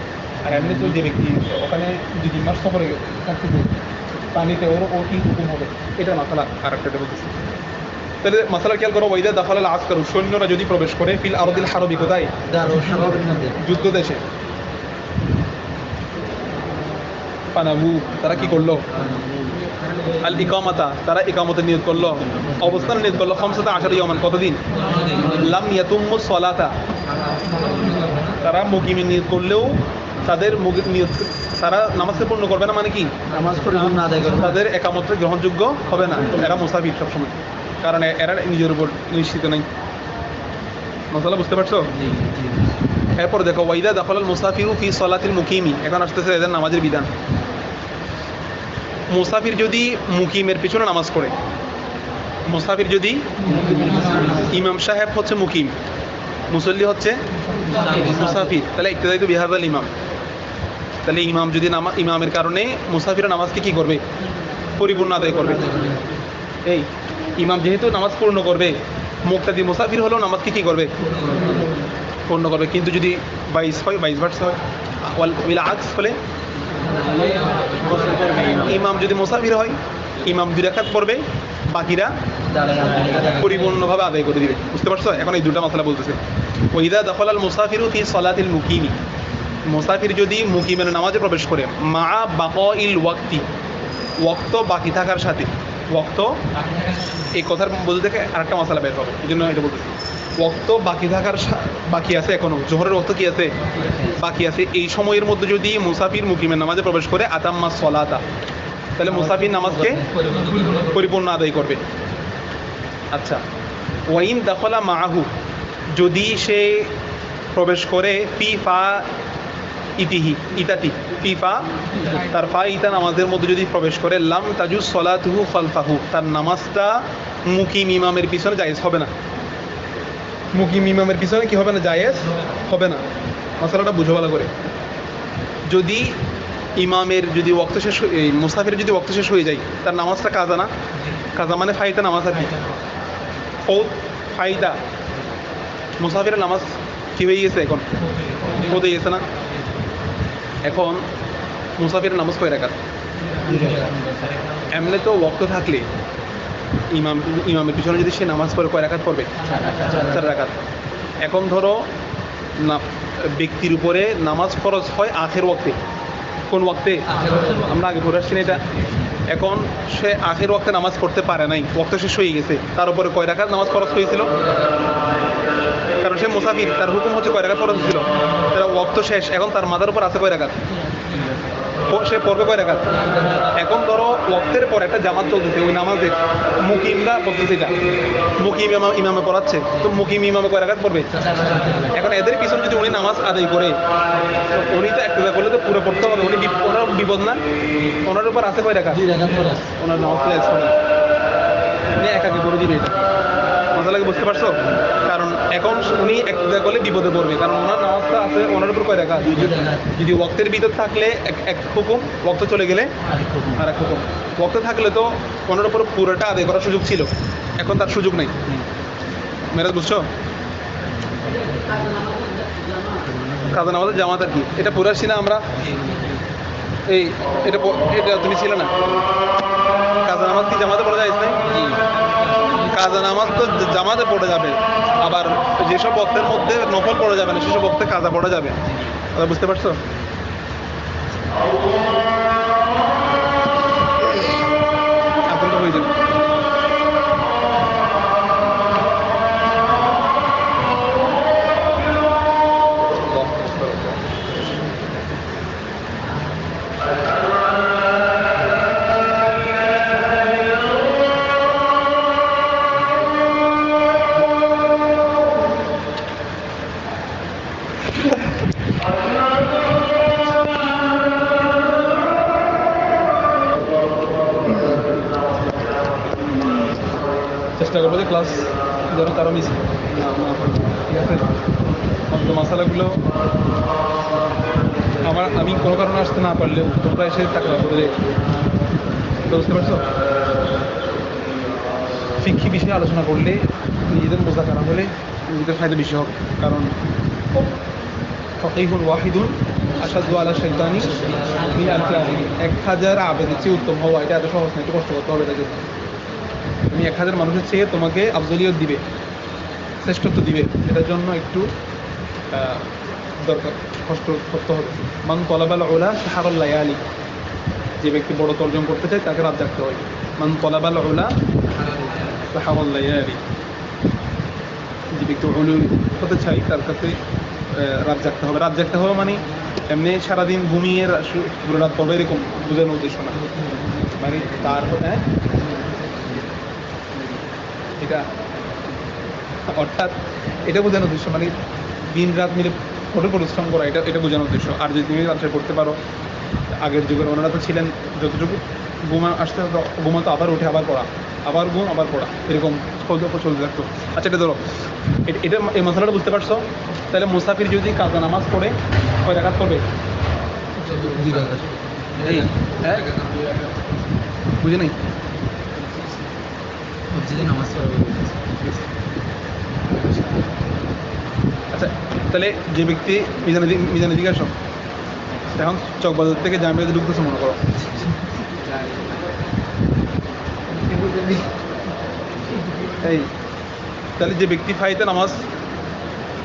আর এমনি তো যে ব্যক্তি ওখানে 2-3 মাস সফরে থাকতেছে পানিতে, ও কি হুকুম হবে, এটা মশলা আর একটা বলতেছি। তাহলে মশলা খেয়াল করো, ওইদা দাখালাল আসকারু, সৈন্যরা যদি প্রবেশ করে ফিল আরদিল হারবি, কোথায়, যুদ্ধ দেশে, পানাবু, তারা কি করলো, আল ইকামাতা, তারা ইকামতের নিয়ত করলো, অবস্থান নিয়ত করলো, 15 ইয়ামান, কতদিন, লাম ইয়াতুম্মু সলাতা, তারা মুকিমের নিয়ত করলেও তাদের নিয়ত, তারা নামাজকে পূর্ণ করবে না, মানে কি নামাজ পরিপূর্ণ আদায় করবে, তাদের একামত গ্রহণযোগ্য হবে না, এরা মুসাফির সবসময়, কারণ এরা নিজের উপর নিশ্চিত নেই। মশলা বুঝতে পারছো? এরপর দেখো, ওয়াইদা দাখালাল মুসাফিরু ফি সলাতিল মুকিমি, এখন আসতেছে এদের নামাজের বিধান। মুসাফির যদি মুকিমের পিছনে নামাজ পড়ে, মুসাফির যদি, ইমাম সাহেব হচ্ছে মুকিম, মুসল্লি হচ্ছে মুসাফির, তাহলে ইক্তেদাই তো বিহাদাল ইমাম, তাহলে ইমাম যদি ইমামের কারণে মুসাফিরের নামাজকে কি করবে, পরিপূর্ণ আদায় করবে। এই ইমাম যেহেতু নামাজ পূর্ণ করবে, মুক্তাদি মুসাফির হলেও নামাজকে কি করবে, পূর্ণ করবে। কিন্তু যদি 22 হয়, 22 ভার্স হয়, ওয়াল আকস হলে, ইমাম যদি মুসাফির হয়, ইমাম 2 রাকাত পড়বে, বাকিরা পরিপূর্ণভাবে আদায় করে দিবে। বুঝতে পারছো? এখন এই দুটা মশলা বলতেছে। ওইদা দাখালাল মুসাফিরু ফি সলাতিল মুকিমি, মুসাফির যদি মুকিমের নামাজে প্রবেশ করে, মা বাকাইল ওয়াক্তি, ওয়াক্ত বাকি থাকার সাথে, ওয়াক্ত, এই কথার বলতে থেকে আরেকটা মশলা বের হবে, এই জন্য এটা বলতেছি। ওয়াক্ত বাকি থাকার, বাকি আছে এখনো, জোহরের ওয়াক্ত কি আছে, বাকি আছে, এই সময়ের মধ্যে যদি মুসাফির মুকিমের নামাজে প্রবেশ করে, আতাম্মা সলাতা, তাহলে মুসাফির নামাজকে পরিপূর্ণ আদায় করবে। আচ্ছা, ওয়াইন দাখলা মাআহু, যদি সে প্রবেশ করে ফি ফা ইতিহি, ইতাতি, ফি ফা, তার ফা ইতা নামাজের মধ্যে যদি প্রবেশ করে, লাম তাজুজ সলাতুহু খালফাহু, তার নামাজটা মুকিম ইমামের পিছনে জায়েজ হবে না। মুকিম ইমামের পিছনে কি হবে না, জায়েজ হবে না। মশলাটা বুঝো ভালো করে। যদি ইমামের যদি ওয়াক্ত শেষ, এই মুসাফির যদি ওয়াক্ত শেষ হয়ে যায়, তার নামাজটা কাজা না, কাজা মানে ফাইদা নামাজ আর কি, ফৌত ফাইদা, মুসাফিরের নামাজ কি হয়ে গেছে, এখন ফৌত হয়ে গেছে না। এখন মুসাফিরের নামাজ কয় রাকাত, এমনি তো ওয়াক্ত থাকলে ইমামের পিছনে যদি সে নামাজ পড়ে, কয় রাকাত পড়বে, 4 রাকাত। এখন ধরো না, ব্যক্তির উপরে নামাজ ফরজ হয় আখের ওয়াক্তে, কোন ওয়াক্তে, আমরা আগে পড়ে আসছি না এটা। এখন সে আখের ওয়াক্তে নামাজ পড়তে পারে নাই, ওয়াক্ত শেষ হয়ে গেছে, তার উপরে কয় রাকাত নামাজ ফরজ হয়েছিল, কারণ সে মুসাফির, তার হুকুম হচ্ছে কয় রাকাত ফরজ ছিল, তার ওয়াক্ত শেষ, এখন তার মাথার উপর আছে কয় রাকাত, সে পড়বে কয় রাকাত। এখন ধরো ওয়াক্তের পর একটা জামাত চলতেছে, ওই নামাজে মুকিমরা বলতেছে, এটা মুকিম ইমামে পড়াচ্ছে, তো মুকিম ইমামে কয় রাকাত পড়বে। এখন এদের পিছনে যদি উনি নামাজ আদায় করে, উনি তো একটা করলে তো পুরো পড়তে হবে, উনি ওনার বিপদ না, ওনার উপর আছে কয় রাকাত, ওনার নামাজ উনি একাকে করে দিবে। এটা মশালাকে বুঝতে পারছো? কারণ এখন উনি একটা করলে বিপদে পড়বে, কারণ ওনার নামাজটা আছে ওনার উপর কয় রাকাত, যদি ওয়াক্তের ভিতর থাকলে এক হুকুম, ওয়াক্ত চলে গেলে আর এক হুকুম। ওয়াক্ত থাকলে তো ওনার উপর পুরোটা আদায় করার সুযোগ ছিল, এখন তার সুযোগ নেই। মেরাজ বুঝছো? কাজা নামাজের জামাত আর কি, এটা পড়ে আসছি না আমরা, এটা তুমি ছিল না, কাজা নামাজ কি জামাতে পড়া যায় নাই? কাজা নামাজ তো জামাতে পড়ে যাবে, আবার যেসব বক্তের মধ্যে নফল পড়ে যাবে না সেসব বক্তে কাজা পড়ে যাবে। কথা বুঝতে পারছো? এখন তো হয়ে যাবে। চেষ্টা করবো যে ক্লাস যেন কারো মিস না হয়, ঠিক আছে? অন্ত মশালাগুলো আমি কোনো কারণে আসতে না পারলেও তোমরা এসে থাকবা বলে, বুঝতে পারছো? ফিকহি বিষয়ে আলোচনা করলে নিজেদের বোঝা খারাপ হলে নিজেদের ফায়দা বেশি হবে, কারণ ফকিহুন ওয়াহিদুন আশাদু আলা শাইতানি মিন আলফি আবিদ। 1000 আবেদের চেয়ে উত্তম হওয়া এটা এত সহজ না, একটু কষ্ট করতে হবে এটাকে। তুমি 1000 মানুষের চেয়ে তোমাকে আফজলিয়ত দিবে, শ্রেষ্ঠত্ব দিবে, এটার জন্য একটু দরকার, কষ্ট করতে হবে। মান তলাবাল উলা সাহারুল লায়ালি, যে ব্যক্তি বড় অর্জন করতে চায় তাকে রাত জাগতে হয়। মান তলাবাল উলা সাহারুল লায়ালি, যে ব্যক্তি উলু হতে চাই তার কাছে রাত জাগতে হবে। রাত জাগতে হবে মানে এমনি সারাদিন ঘুমিয়ে পুরো রাত পড়বে এরকম বোঝানোর উদ্দেশ্য না, মানে তার এটা অর্থাৎ এটা বোঝানোর উদ্দেশ্য মানে দিন রাত মিলে কঠোর পরিশ্রম করা, এটা বোঝানোর উদ্দেশ্য। আর যদি তুমি রাত্রে পড়তে পারো, আগের যুগের ওনারা তো ছিলেন যতটুকু ঘুমাতো আবার উঠে আবার পড়া, আবার ঘুম আবার পড়া, এরকম চলতে থাকতো। আচ্ছা এটা ধরো, এটা এই মশলাটা বুঝতে পারছো? তাহলে মুসাফির যদি কাজা নামাজ পড়ে কয় রাকাত পড়বে? হ্যাঁ বুঝে নেই? আচ্ছা তাহলে যে ব্যক্তি মিজানের দিকে আসো, এখন চকবাজার থেকে জামিয়াতে ঢুকতেছে মনে করো, এই তাহলে যে ব্যক্তি ফাইতে নামাজ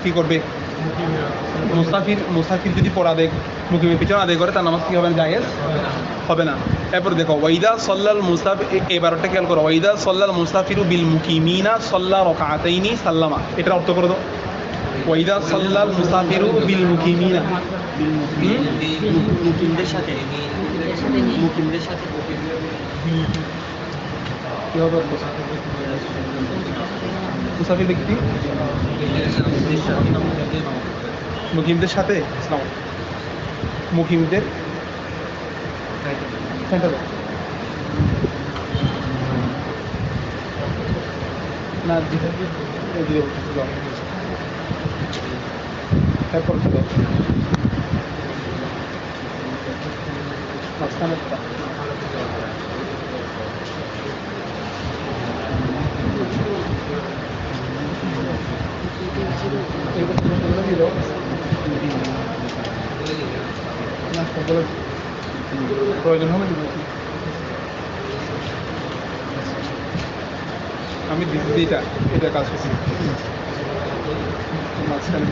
কি করবে? মুসাফির যদি পড়া দেখ মুকিমের পিছনে আদায় করে তার নামাজ কি হবে না? জায়েজ হবে না। এরপর দেখো ওয়াইদা সল্লাল মুসাফির, এবারটা খেয়াল করো, ওয়াইদা সল্লাল মুসাফিরু বিল মুকিমিনা সল্লা রাকাতাইনি সাল্লামা। এটার অর্থ করে দাও। ওয়াইদা সল্লাল মুসাফিরু বিল মুকিমিনা, মুকিমদের সাথে কি হবে? মুসাফির ব্যক্তি মুকিমদের সাথে, ইসলাম মুকিমদের না এরপর মাঝখানে প্রয়োজন হবে আমি দিচ্ছি, এটা কাজ করছি মাঝখানে,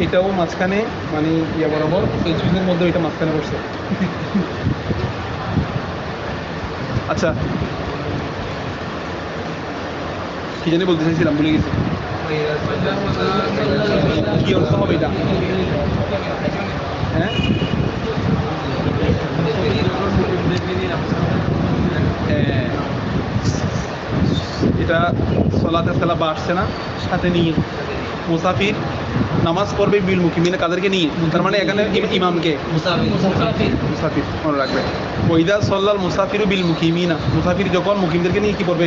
এটাও মাঝখানে মানে ইয়ে বরাবর এই চুজের মধ্যে এটা মাঝখানে বসছে। আচ্ছা কি জানি বলতে চাইছিলাম, ভুলে গেছি। কি অর্থ হবে এটা? হ্যাঁ এটা সলাতে সালা বা আসছে না, সাথে নিয়ে মুসাফির নামাজ পড়বে বিল মুকিমিনা, কাদেরকে নিয়ে? তার মানে এখানে ইমামকে মুসাফির মনে রাখবে। ওইদা সল্লাল মুসাফিরু বিল মুকিমিনা, মুসাফির যখন মুকিমদেরকে নিয়ে কি করবে?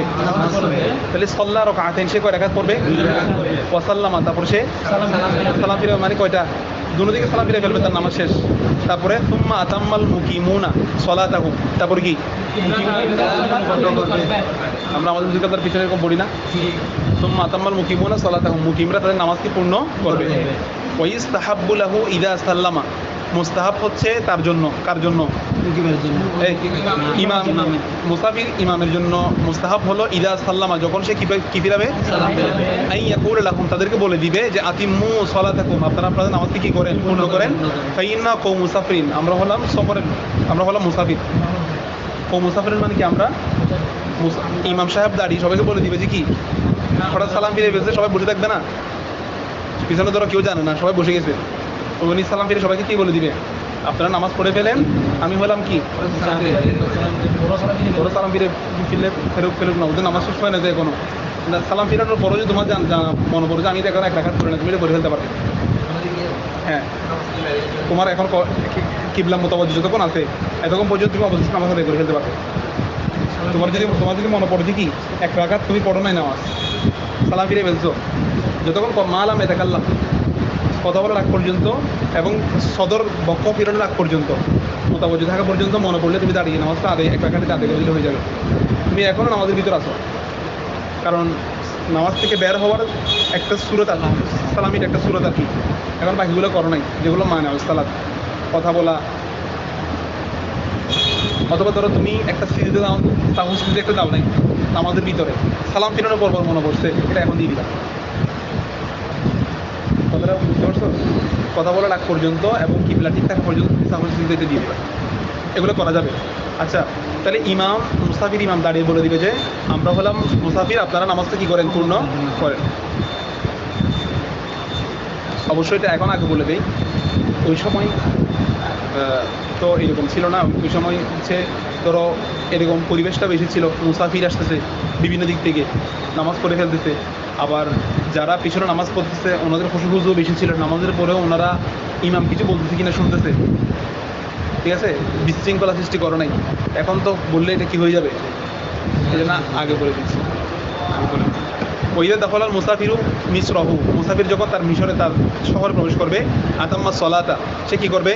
তাহলে সল্লা রাকাতাইন, সে কয় রাকাত পড়বে? ওয়াসাল্লামা, তারপর সে সালাম ফিরে, মানে কয়টা? দুনো দিকে সালাম ফিরে ফেলবে, তার নামাজ শেষ। তারপরে সুম্মা আতাম্মাল মুকিমুনা সলাতাহুম, তারপর কি? আমরা আমাদের মুজিকাতার পিছনে এরকম পড়ি না? সুম্মা আতাম্মাল মুকিমুনা সলাতাহুম, মুকিমরা তাদের নামাজকে পূর্ণ করবে। ওয়াইস্তাহাব্বু লাহু ইদা সাল্লামা, মুস্তাহাব হচ্ছে তার জন্য, কার জন্য? মুকিবের জন্য। এই ইমাম, মুসাফির ইমামের জন্য মুস্তাহাব হলো ইদা সাল্লামা, যখন সে কি ফিরাবে, সালাম ফিরাবে। আই ইয়াকুল লাহুম, তাদেরকে বলে দিবে যে আতিম্মু সালাতাকুম, আপনারা আপনাদের নামাজকে কি করেন, পূর্ণ করেন। ফাইন্না কও মুসাফিরিন, আমরা হলাম সফরের, আমরা হলাম মুসাফির। ও মুসাফিরের মানে কি, আমরা ইমাম সাহেব দাঁড়িয়ে সবাইকে বলে দিবে যে কি, হঠাৎ সালাম ফিরে গেছে, সবাই বসে থাকবে না, পিছনে ধরো কেউ জানে না, সবাই বসে গেছে, উনি সালাম ফিরে সবাইকে কি বলে দিবে, আপনারা নামাজ পড়ে ফেলেন, আমি হলাম কি, ওরা সালাম ফিরে ফেরুক না, ওদের নামাজ শেষ হয় না যে এখনো, সালাম ফিরানোর পরও যে তোমার মনে পড়ে যে আমি তো এখন এক রাখাত করে না, তুমি এটা করে ফেলতে পারবে। হ্যাঁ, তোমার এখন কিবলা মোতাবজ্জ যতক্ষণ আছে এতক্ষণ পর্যন্ত তুমি অবশ্যই নামাজ আদায় করে ফেলতে পারবে। তোমার যদি মনে পড়ে যে কি এক রাকাত তুমি পড়ো নাই নামাজ, সালাম ফিরে ফেলছো, যতক্ষণ মালাম এতাকাল্লাম, কথা বলার আগ পর্যন্ত এবং সদর বক্ষ ফিরানোর আগ পর্যন্ত, মোতাবজ্জ থাকা পর্যন্ত মনে পড়লে তুমি দাঁড়িয়ে নামাজটা আদায় এক রাকাতে আদায় করে দিলে হয়ে যাবে। তুমি এখনও নামাজের ভিতর আছো, কারণ নামাজ থেকে বের হওয়ার একটা সুরত আছে, সালামির একটা সুরত আর কি, এখন বাকিগুলো করো নাই, যেগুলো মানে সালাত, কথা বলা, অথবা ধরো তুমি একটা সিরিজে দাও, তাহলে সিরিজে একটা দাও নাই নামাজের ভিতরে, সালাম ফিরানোর পর মনে পড়ছে, এটা এখন দিয়ে দিলাম। কথাটা বুঝতে পারছো? কথা বলার আগ পর্যন্ত এবং কিবলা ঠিক থাকা পর্যন্ত সাহস সিরিজে দিয়ে দিলাম, এগুলো করা যাবে। আচ্ছা, তাহলে ইমাম মুসাফির ইমাম দাঁড়িয়ে বলে দিবে যে আমরা হলাম মুসাফির, আপনারা নামাজটা কি করেন, পূর্ণ করেন। অবশ্যই এটা এখন আগে বলে দেই, ওই সময় তো এরকম ছিল না, ওই সময় হচ্ছে ধরো এরকম পরিবেশটা বেশি ছিল, মুসাফির আসতেছে বিভিন্ন দিক থেকে, নামাজ পড়ে ফেলতেছে, আবার যারা পিছনে নামাজ পড়তেছে ওনাদের খুশু বেশি ছিল, নামাজের পরেও ওনারা ইমাম কিছু বলতেছে কিনা শুনতেছে, ঠিক আছে, বিশৃঙ্খলা সৃষ্টি করো নাই। এখন তো বললে এটা কি হয়ে যাবে, এই জন্য আগে বলে দিচ্ছি। ওইদা দখলাল মুসাফিরু মিসরহু, মুসাফির যখন তার মিশরে তার শহরে প্রবেশ করবে, আতাম্মা সলাতা, সে কি করবে,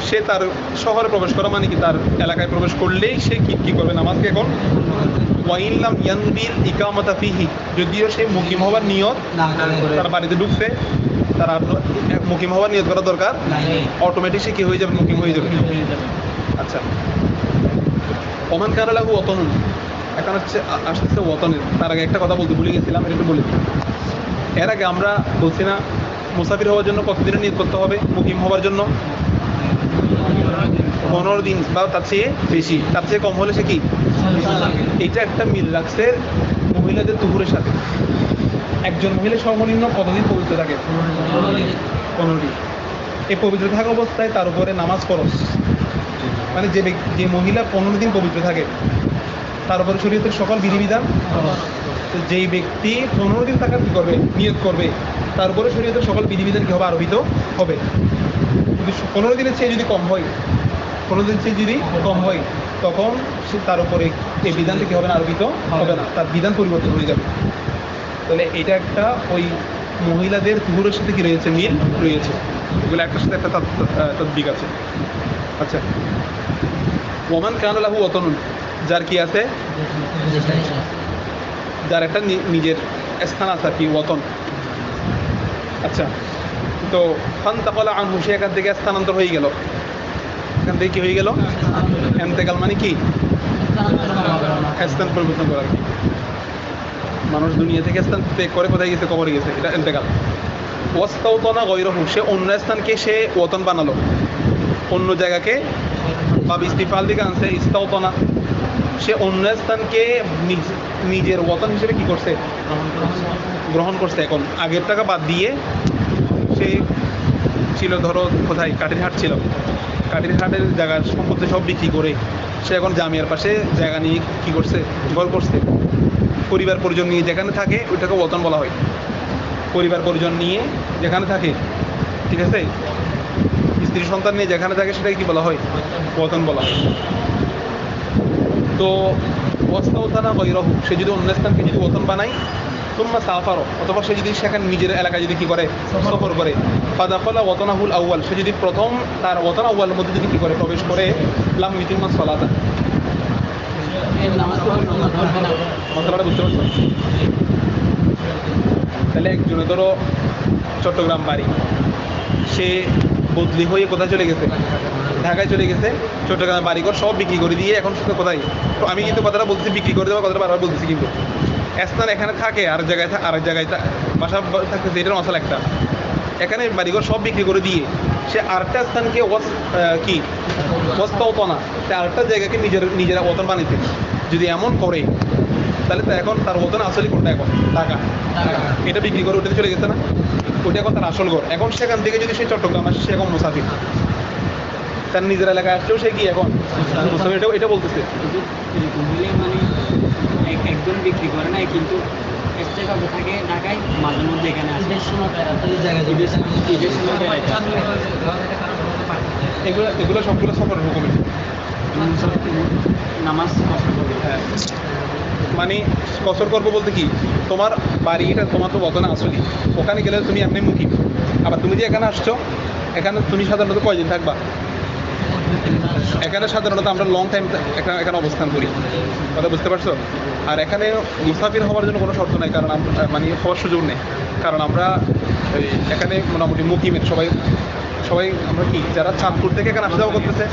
সে তার শহরে প্রবেশ করা মানে কি তার এলাকায় প্রবেশ করলেই সে কি করবে, নামাজকে এখন ওয়াইনলাম ইয়ানবিল ইকামাতা ফিহি, যদিও সে মুকিম হওয়ার নিয়ত তার বাড়িতে ঢুকছে, তার আর মুকিম হওয়ার নিয়ত করা দরকার, অটোমেটিক সে কি হয়ে যাবে, মুকিম হয়ে যাবে। আচ্ছা, ওমান কানা লাহু ওয়াতানুন, এখন হচ্ছে আসতেছে ওয়াতানের, তার আগে একটা কথা বলতে ভুলে গেছিলাম, এটা একটু বলে দিই। এর আগে আমরা বলছি না মুসাফির হওয়ার জন্য কতদিনের নিয়ত করতে হবে, মুকিম হওয়ার জন্য 15 দিন বা তার চেয়ে বেশি, তার চেয়ে কম হলে সে কি, এইটা একটা মিল রাখছে মহিলাদের তুহুরের সাথে। একজন মহিলা সর্বনিম্ন কতদিন পবিত্র থাকে, 15 দিন। এই পবিত্র থাকা অবস্থায় তার উপরে নামাজ ফরজ, মানে যে মহিলা 15 দিন পবিত্র থাকে তার উপরে শরীয়তের সকল বিধিবিধান, তো যেই ব্যক্তি 15 দিন থাকার কী করবে, নিয়ত করবে, তার উপরে শরীয়তের সকল বিধিবিধান কী হবে, আরোপিত হবে। যদি 15 দিনের চেয়ে যদি কম হয়, 15 দিনের চেয়ে যদি কম হয়, তখন সে তার উপরে এই বিধানটা কী হবে না, আরোপিত হবে না, তার বিধান পরিবর্তন হয়ে যাবে। তাহলে এটা একটা ওই মহিলাদের তুহুরের সাথে কি রয়েছে, মিল রয়েছে, এগুলো একটার সাথে একটা তাদবিক আছে। আচ্ছা, ওমান কানা লাহু ওয়াতানুন, যার কি আছে, যার একটা নিজের স্থান আছে আর কি, ওয়াতন। আচ্ছা, তো ফান্তাকালা আনহু, সে এখান থেকে স্থানান্তর হয়ে গেল, এখান থেকে কি হয়ে গেল, ইন্তেকাল মানে কি, স্থান পরিবর্তন করা আর কি, মানুষ দুনিয়া থেকে স্থান ত্যাগ করে কোথায় গেছে, কবরে গেছে, এটা ইন্তেকাল। ওয়াস্তাওতানা গায়রাহু, সে অন্য স্থানকে সে ওয়াতন বানালো, অন্য জায়গাকে, বা ইস্তিফাল দিকে আনছে ইস্তাওতানা, সে অন্য স্থানকে নিজের ওয়াতন হিসেবে কি করছে, গ্রহণ করছে। এখন আগের টাকা বাদ দিয়ে সে ছিল ধরো কোথায়, কাটিরহাট ছিল, কাটিরহাটের জায়গার সম্পত্তি সব বিক্রি করে সে এখন জামিয়ার পাশে জায়গা নিয়ে কি করছে, ঘর করছে, পরিবার পরিজন নিয়ে যেখানে থাকে ওইটাকে ওয়াতন বলা হয়। পরিবার পরিজন নিয়ে যেখানে থাকে, ঠিক আছে, স্ত্রী সন্তান নিয়ে যেখানে থাকে সেটাকে কি বলা হয়, ওয়াতন বলা হয়। তো ওয়াস্তাওতানা গায়রাহু, সে যদি অন্য স্থানকে যদি ওয়াতন বানায়, সুম্মা সাফারো, অথবা সে যদি সেখানে নিজের এলাকায় যদি কি করে, সফর করে, ফাদাখালা ওয়াতানাহুল আউয়াল, সে যদি প্রথম তার ওয়াতন আউয়ালের মধ্যে যদি কি করে, প্রবেশ করে, লাম ইউতিম্মা সালাতা, মশলাটা বুঝতে পারছো? তাহলে একজনে ধরো চট্টগ্রাম বাড়ি, সে বদলি হয়ে কোথায় চলে গেছে, ঢাকায় চলে গেছে, চট্টগ্রামে বাড়িঘর সব বিক্রি করে দিয়ে এখন শুধু কোথায়, তো আমি কিন্তু কথাটা বলতেছি বিক্রি করে দেওয়ার কথাটা বারবার বলতেছি, কিন্তু স্থান এখানে থাকে আর এক জায়গায় বাসা থাকতেছে, এটার মশলা একটা, এখানে বাড়িঘর সব বিক্রি করে দিয়ে সে আরেকটা স্থানকে কি ওয়াস্তাওতানা, সে আরেকটা জায়গাকে নিজেরা ওতন বানিয়েছে। যদি এমন করে তাহলে তো এখন তার ওতন আসলে কোনটা, এখন ঢাকা, এটা বিক্রি করে ওটাতে চলে গেছে না, ওইটা এখন তার আসল ঘর। এখন সেখান থেকে যদি সে চট্টগ্রাম আসে সে এখন মুসাফির, তার নিজের এলাকায় আসছেও সে কি এখন মুসাফির, এটা বলতেছে। কিন্তু এরকম হলে মানে একজন বিক্রি করে নাই, কিন্তু স্টেশনে থাকে ঢাকায়, মাঝে মধ্যে এখানে আসে, ঈদের সময় বেড়াইতে আসে। এগুলো সবগুলো সফরের হুকুমে নামাজ কসর করবে। হ্যাঁ, মানে কসর করবো বলতে কি, তোমার বাড়ি এটা তোমার তো বদনা আসলি, ওখানে গেলে তুমি এমনি মুখী, আবার তুমি যে এখানে আসছো, এখানে তুমি সাধারণত কয়দিন থাকবা, এখানে সাধারণত আমরা লং টাইম এখানে অবস্থান করি, কথা বুঝতে পারছো। আর এখানে মুসাফির হওয়ার জন্য কোনো শর্ত নেই, কারণ মানে হওয়ার সুযোগ নেই, কারণ আমরা এখানে মোটামুটি মুকিমের সবাই সবাই আমরা কি যারা চাঁদপুর থেকে এখানে আসা যাওয়া করতেছে,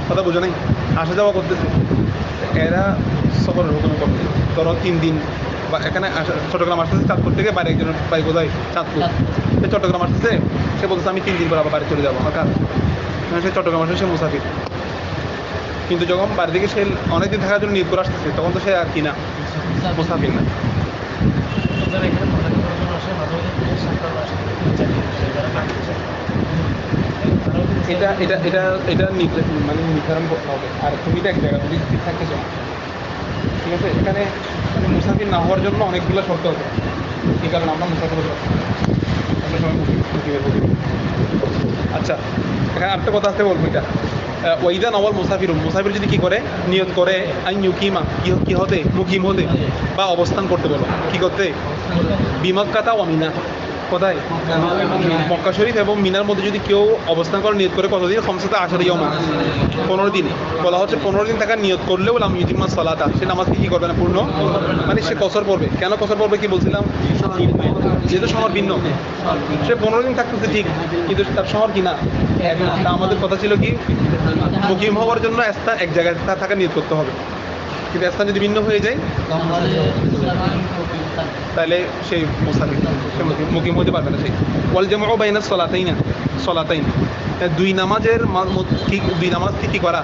কথা বোঝো নাই, আসা যাওয়া করতেছে, এরা সফরের হুকুম করবে। ধরো 3 দিন বা এখানে চট্টগ্রাম আসতেছে, চাঁদপুর থেকে বাইরে একজনের বাড়ি কোথায়, চাঁদপুর, সে চট্টগ্রাম আসতেছে, সে বলতেছে আমি 3 দিন পর আবার বাড়ি চলে যাবো, আমার কাজ, সে চট্টগ্রাম আসে, সে মুসাফির। কিন্তু যখন বাড়ি থেকে সে অনেকদিন থাকার জন্য নিয়োগ করে আসতেছে, তখন তো সে আর কি না, মুসাফির না। এটা এটা এটা এটা মানে নির্ধারণ করতে হবে। আর তুমি তো এক জায়গায় যদি স্থির থাকতে চাও, ঠিক আছে, এখানে মানে মুসাফির না হওয়ার জন্য অনেকগুলো শর্ত আছে, এই কারণে আমরা মুসাফির হতে পারছি না, আমরা সবাই মুকিমের হতে। আচ্ছা, এখানে আরেকটা কথা আছে বলবো, এটা ওইদা নওয়াল মুসাফির যদি কি করে, নিয়ত করে আইন ইউকিমা, কি হতে, মুকিম হতে বা অবস্থান করতে, বলো কি করতে, বিমক্কাতা ও মিনা, কোথায়, মক্কা শরীফ এবং মিনার মধ্যে যদি কেউ অবস্থান করে নিয়ত করে, কতদিন, খমসাতে 10 ইয়ামা, 15 দিন, বলা হচ্ছে 15 দিন থাকার নিয়ত করলেও লাম ইউতিম্মা সালাতা, সে নামাজকে কি করবে না, পূর্ণ, মানে সে কসর পড়বে। কেন কসর পড়বে, কি বলছিলাম, যেহেতু শহর ভিন্ন, সে 15 দিন থাকতেছে ঠিক, কিন্তু তার শহর কি না, আমাদের কথা ছিল কি, মুকিম হওয়ার জন্য স্থান এক জায়গায় থাকা নিয়ত করতে হবে, কিন্তু স্থান যদি ভিন্ন হয়ে যায় তাহলে সেই মুসাফির, সে মুকিম হতে পারবে না। সেই ওয়াল জামউ বাইনা সলাতাইন, দুই নামাজের দুই নামাজ কি করা,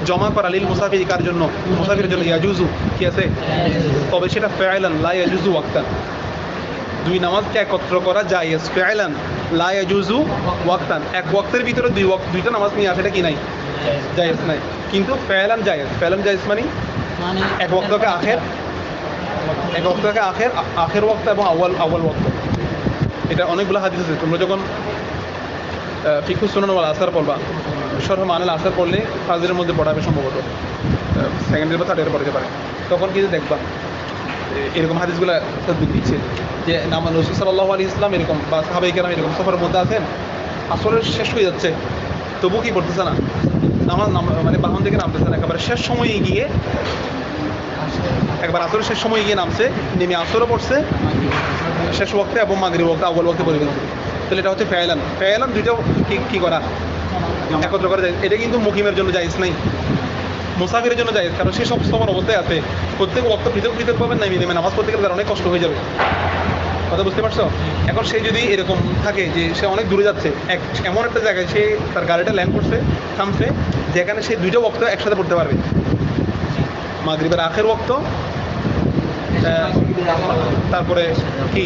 জমা করা, লিল মুসাফির, কার জন্য, মুসাফিরের জন্য, ইয়াজুজু কি আছে, তবে সেটা ফাইলান লা ইয়াজুজু ওয়াক্তান, দুই নামাজকে একত্র করা জায়েজ, ফাইলান লা ইয়াজুজু ওয়াক্তান, এক ওয়াক্তের ভিতরে দুইটা নামাজ নিয়ে আসাটা কি নাই, জায়েজ নাই, কিন্তু ফাইলান জায়েজ মানে এক ওয়াক্তকে আখের ওয়াক্ত এবং আউয়াল ওয়াক্ত। এটা অনেকগুলো হাদিস আছে, তোমরা যখন ফিকহু সুনান ওয়াল আসার পড়বা, শরহ মানাল আসার পড়লে ফাজরের মধ্যে পড়াবে সম্ভবত, সেকেন্ডের বা থার্ডের পড়তে পারে, তখন কিন্তু দেখবা এরকম হাদিসগুলো দিচ্ছে যে রাসূল সাল্লাল্লাহু আলাইহি ওয়াসাল্লাম এরকম বা সাহাবায়ে কেরাম এরকম সফরের মধ্যে আছেন, আসরের শেষ হয়ে যাচ্ছে, তবু কি করতেছে না, মানে বাহন থেকে নামতেছে না, একেবারে শেষ সময়ে গিয়ে, একবার আসরের শেষ সময় গিয়ে নামছে, নেমে আসরও পড়ছে শেষ ওয়াক্তে এবং মাগরিব ওয়াক্তে, আউয়াল ওয়াক্তে পড়ে গেছে। তাহলে এটা হচ্ছে ফাইলান দুইটাও কি করা, একত্র করা যায়। এটা কিন্তু মুকিমের জন্য জায়েজ নাই, মুসাফিরের জন্য জায়েজ, কারণ সে সব সময় অবস্থায় আছে, প্রত্যেক ওয়াক্ত পৃথক পাবেন না, নেমে নামাজ পড়তে গেলে তার অনেক কষ্ট হয়ে যাবে, কথা বুঝতে পারছো। এখন সে যদি এরকম থাকে যে সে অনেক দূরে যাচ্ছে, এমন একটা জায়গায় সে তার গাড়িটা ল্যান্ড করছে, থামছে, যেখানে সে দুইটা ওয়াক্ত একসাথে পড়তে পারবে, মাগরিবের আখের ওয়াক্ত, তারপরে কি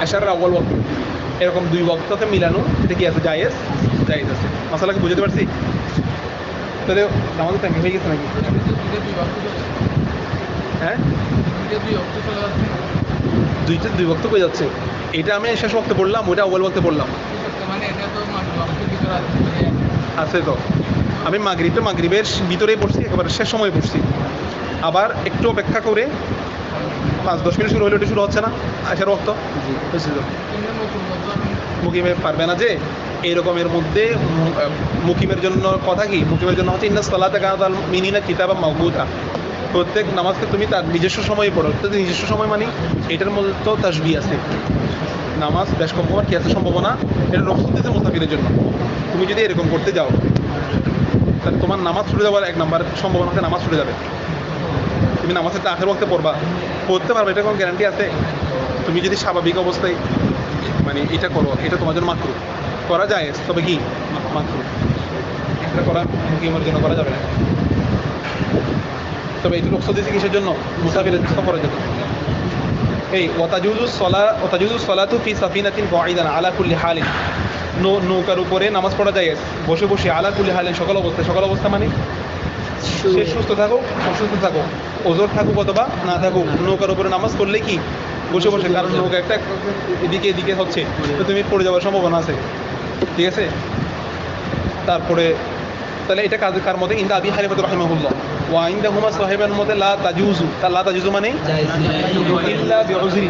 আশারের আউয়াল ওয়াক্ত, এরকম দুই ওয়াক্তকে মিলানো, এটা কি আছে, জায়েজ আছে। মাসালাকে বুঝতে পারছি, তাহলে আমাদের টাইম হয়ে গেছে নাকি, হ্যাঁ দুই ওয়াক্ত হয়ে যাচ্ছে, এটা আমি শেষ ওয়াক্তে পড়লাম, ওইটা আউয়াল ওয়াক্তে পড়লাম, আছে তো, আমি মাগরিবের ভিতরেই পড়ছি, একেবারে শেষ সময় পড়ছি, আবার একটু অপেক্ষা করে 5-10 মিনিট শুরু হলে ওটা শুরু হচ্ছে না, আসার ওয়াক্ত হয়েছে তো, মুকিমে পারবে না যে এইরকমের মধ্যে। মুকিমের জন্য কথা কি, মুকিমের জন্য হচ্ছে ইন্নাস সালাতা কানাত আলাল মুমিনিনা কিতাবাম মাওকুতা, প্রত্যেক নামাজকে তুমি তার নিজস্ব সময়ে পড়ো, তো নিজস্ব সময় মানে এটার মধ্যে তো তাসবিহ আছে, নামাজ বেশ কম হওয়ার কি আছে সম্ভাবনা, এটা রক্ষণ দিতে মুসাফিরের জন্য। তুমি যদি এরকম করতে যাও তাহলে তোমার নামাজ ছুটে যাওয়ার এক নম্বর সম্ভাবনা আছে, নামাজ ছুটে যাবে। তুমি নামাজ একটা আখের ওয়াক্তে পড়তে পারবে, এটা কোনো গ্যারান্টি আছে? তুমি যদি স্বাভাবিক অবস্থায় মানে এটা করো, এটা তোমার জন্য মাকরু করা যায়, তবে কি মাকরু এটা করা মুকিমের জন্য করা যাবে না। তবে এটি রক্ষা দিয়েছে কিসের জন্য? মুসাফিরের সফরের জন্য। এই ওয়াতাজুজু সলাতু ফি সাফিনাতিন কাঈদান আলা কুল্লি হালিন, নৌকার উপরে নামাজ পড়া যায় বসে বসে, আলা কুল্লি হালিন সকল অবস্থায়। সকল অবস্থা মানে সে সুস্থ থাকুক অসুস্থ থাকুক, ওজোর থাকুক অথবা না থাকুক, নৌকার উপরে নামাজ পড়লে কি বসে বসে, কারণ নৌকা একটা এদিকে এদিকে হচ্ছে, তো তুমি পড়ে যাওয়ার সম্ভাবনা আছে। ঠিক আছে, তারপরে তাহলে এটা কার মধ্যে? ইন্দা আবি হানিফা রাহিমাহুল্লাহ ওয়া ইনদাহুমা সাহিবান মধ্যে লা তাজুজু, লা তাজুজু মানে ইল্লা বিউযরি,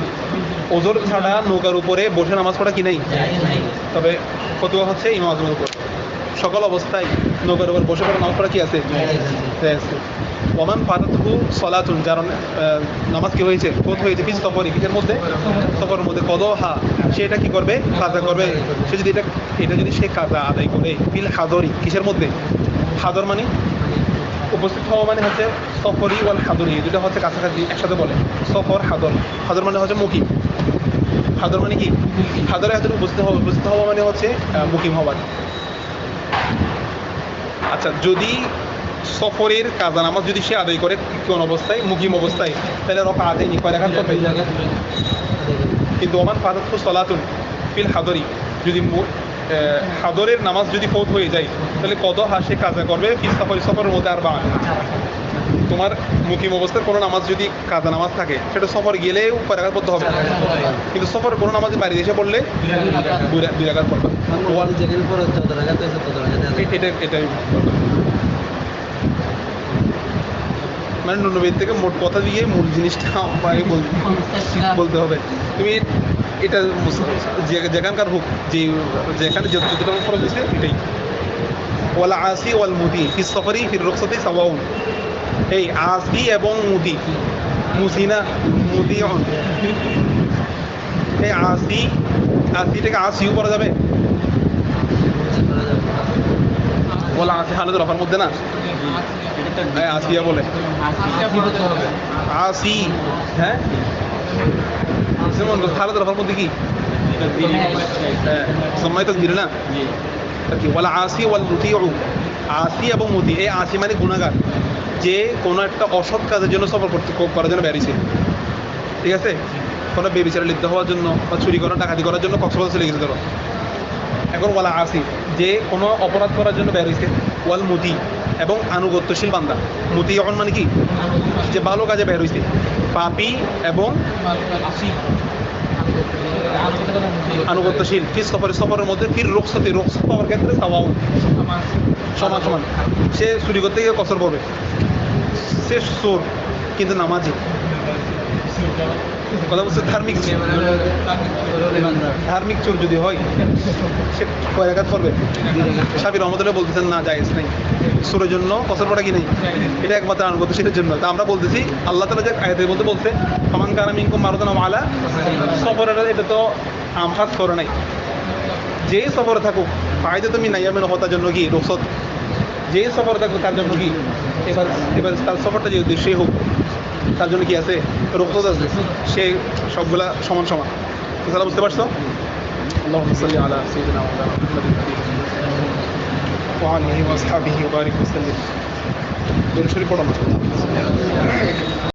ওজর ছাড়া নৌকার উপরে বসে নামাজ পড়া কি নেই। তবে ফতোয়া হচ্ছে ইমাম আজমের উপর, সকল অবস্থায় নৌকার উপর বসে পড়া নামাজ পড়া কি আছে? ওমান ফাতাতহু সলাতুন, যার নামাজ কি হয়েছে? ফত হয়েছে ফি সফরি, কিসের মধ্যে? সফরের মধ্যে। কদহা, সে এটা কি করবে? কাজা করবে। সে যদি এটা যদি সে কাজা আদায় করে ফিল হাদরি, কিসের মধ্যে? হাদর মানে উপস্থিত হওয়া, মানে হচ্ছে সফরি ওয়াল হাদরি, দুটা হচ্ছে কাছাকাছি একসাথে বলে, সফর হাদর। হাদর মানে হচ্ছে মুকিম। হাদর মানে কি? হাদরে হাদরে উপস্থিত হওয়া মানে হচ্ছে মুকিম হওয়ার। আচ্ছা, যদি সফরের কাজা নামাজ যদি সে আদায় করে কোন অবস্থায়? মুকিম অবস্থায়, তাহলে রকা আদায় নি কয় রাকাত করবে? কিন্তু ওমান ফাতাতহু সলাতুন ফিল হাদরি, যদি হাদরের নামাজ যদি ফৌত হয়ে যায় তাহলে কদহা, সে কাজা করবে ফিল সফরি, সফরের মধ্যে আর বাঙালি। তোমার মুকিম অবস্থায় কোনো নামাজ যদি কাজা নামাজ থাকে, সেটা সফর গেলেও কয় রাকাত পড়তে হবে, কিন্তু সফরের কোনো নামাজ বাড়ি এসে পড়লে 2 রাকাত পড়বে। এটাই মানে নুনবীর থেকে মোট কথা দিয়ে মূল জিনিসটা আমাকে বলতে হবে। তুমি এটা যেখানকার হোক, যেখানে যতটা খরচ দিচ্ছে এটাই। ওয়াল আসি ওয়াল মুদি ফি সফরি ফির রুখসাতি সাওয়াউন, এই আসি এবং মুদি, মুসিনা মুদিউন, এই আসিটাকে আসিও করা যাবে। ওয়াল আসি হালত রফার মধ্যে না, আসিয়া বলে আসি, হ্যাঁ যেমন হালত রফার মধ্যে কি সম্মাই তো দিলে না আর কি। ওয়াল আসি ওয়াল মুতিউ, আসি এবং মুতি, এই আসি মানে গুনাহগার, যে কোনো একটা অসৎ কাজের জন্য সফর করার জন্য বেরিয়েছে। ঠিক আছে, কোনো বেবিচারে লিপ্ত হওয়ার জন্য বা চুরি করা ডাকাতি করার জন্য কক্সবাজার চলে গেছে ধরো। এখন ওয়ালা আসি, যে কোনো অপরাধ করার জন্য বের হয়েছে। ওয়াল মুতি, এবং আনুগত্যশীল বান্দা। মুতি এখন মানে কি? যে ভালো কাজে বের হয়েছে। পাপী এবং আনুগত্যশীল ফির সফরের মধ্যে ফির রুখসাত পাওয়ার ক্ষেত্রে সাওয়াউন, সমান সমান। সে চুরি করতে গিয়ে কসর পড়বে, সে চোর কিন্তু নামাজি। কথা বলছে ধার্মিক চোর যদি হয়, সে কয় রাকাত পড়বে? সাবি রহমতুল্লাহ বলতেছেন না, জায়েজ নেই, চোরের জন্য কসর পড়া কি নেই, এটা একমাত্র আনুগত্যশীলের জন্য। তা আমরা বলতেছি আল্লাহ তাআলা যে আয়াতের মধ্যে বলছে ফামান কানা মিনকুম মারদান আও আলা সফরের, এটা তো আমখাস করে নাই। যে সফরে থাকুক ফায়দা তুমি নাই, আমি হতার জন্য কি রুখসত, যে সফরে থাকুক তার জন্য কি, এবার তার সফরটা যে উদ্দেশ্যে হোক তার জন্য কি আছে? রুখসত আছে, সে সবগুলা সমান সমান। তাহলে বুঝতে পারছো? আল্লাহুম্মা সাল্লি আলা সাইয়্যিদিনা মুহাম্মাদিন ওয়া আলিহি ওয়া আসহাবিহি ওয়া বারিক ওয়া সাল্লিম। দরুদ শরীফ পড়ো।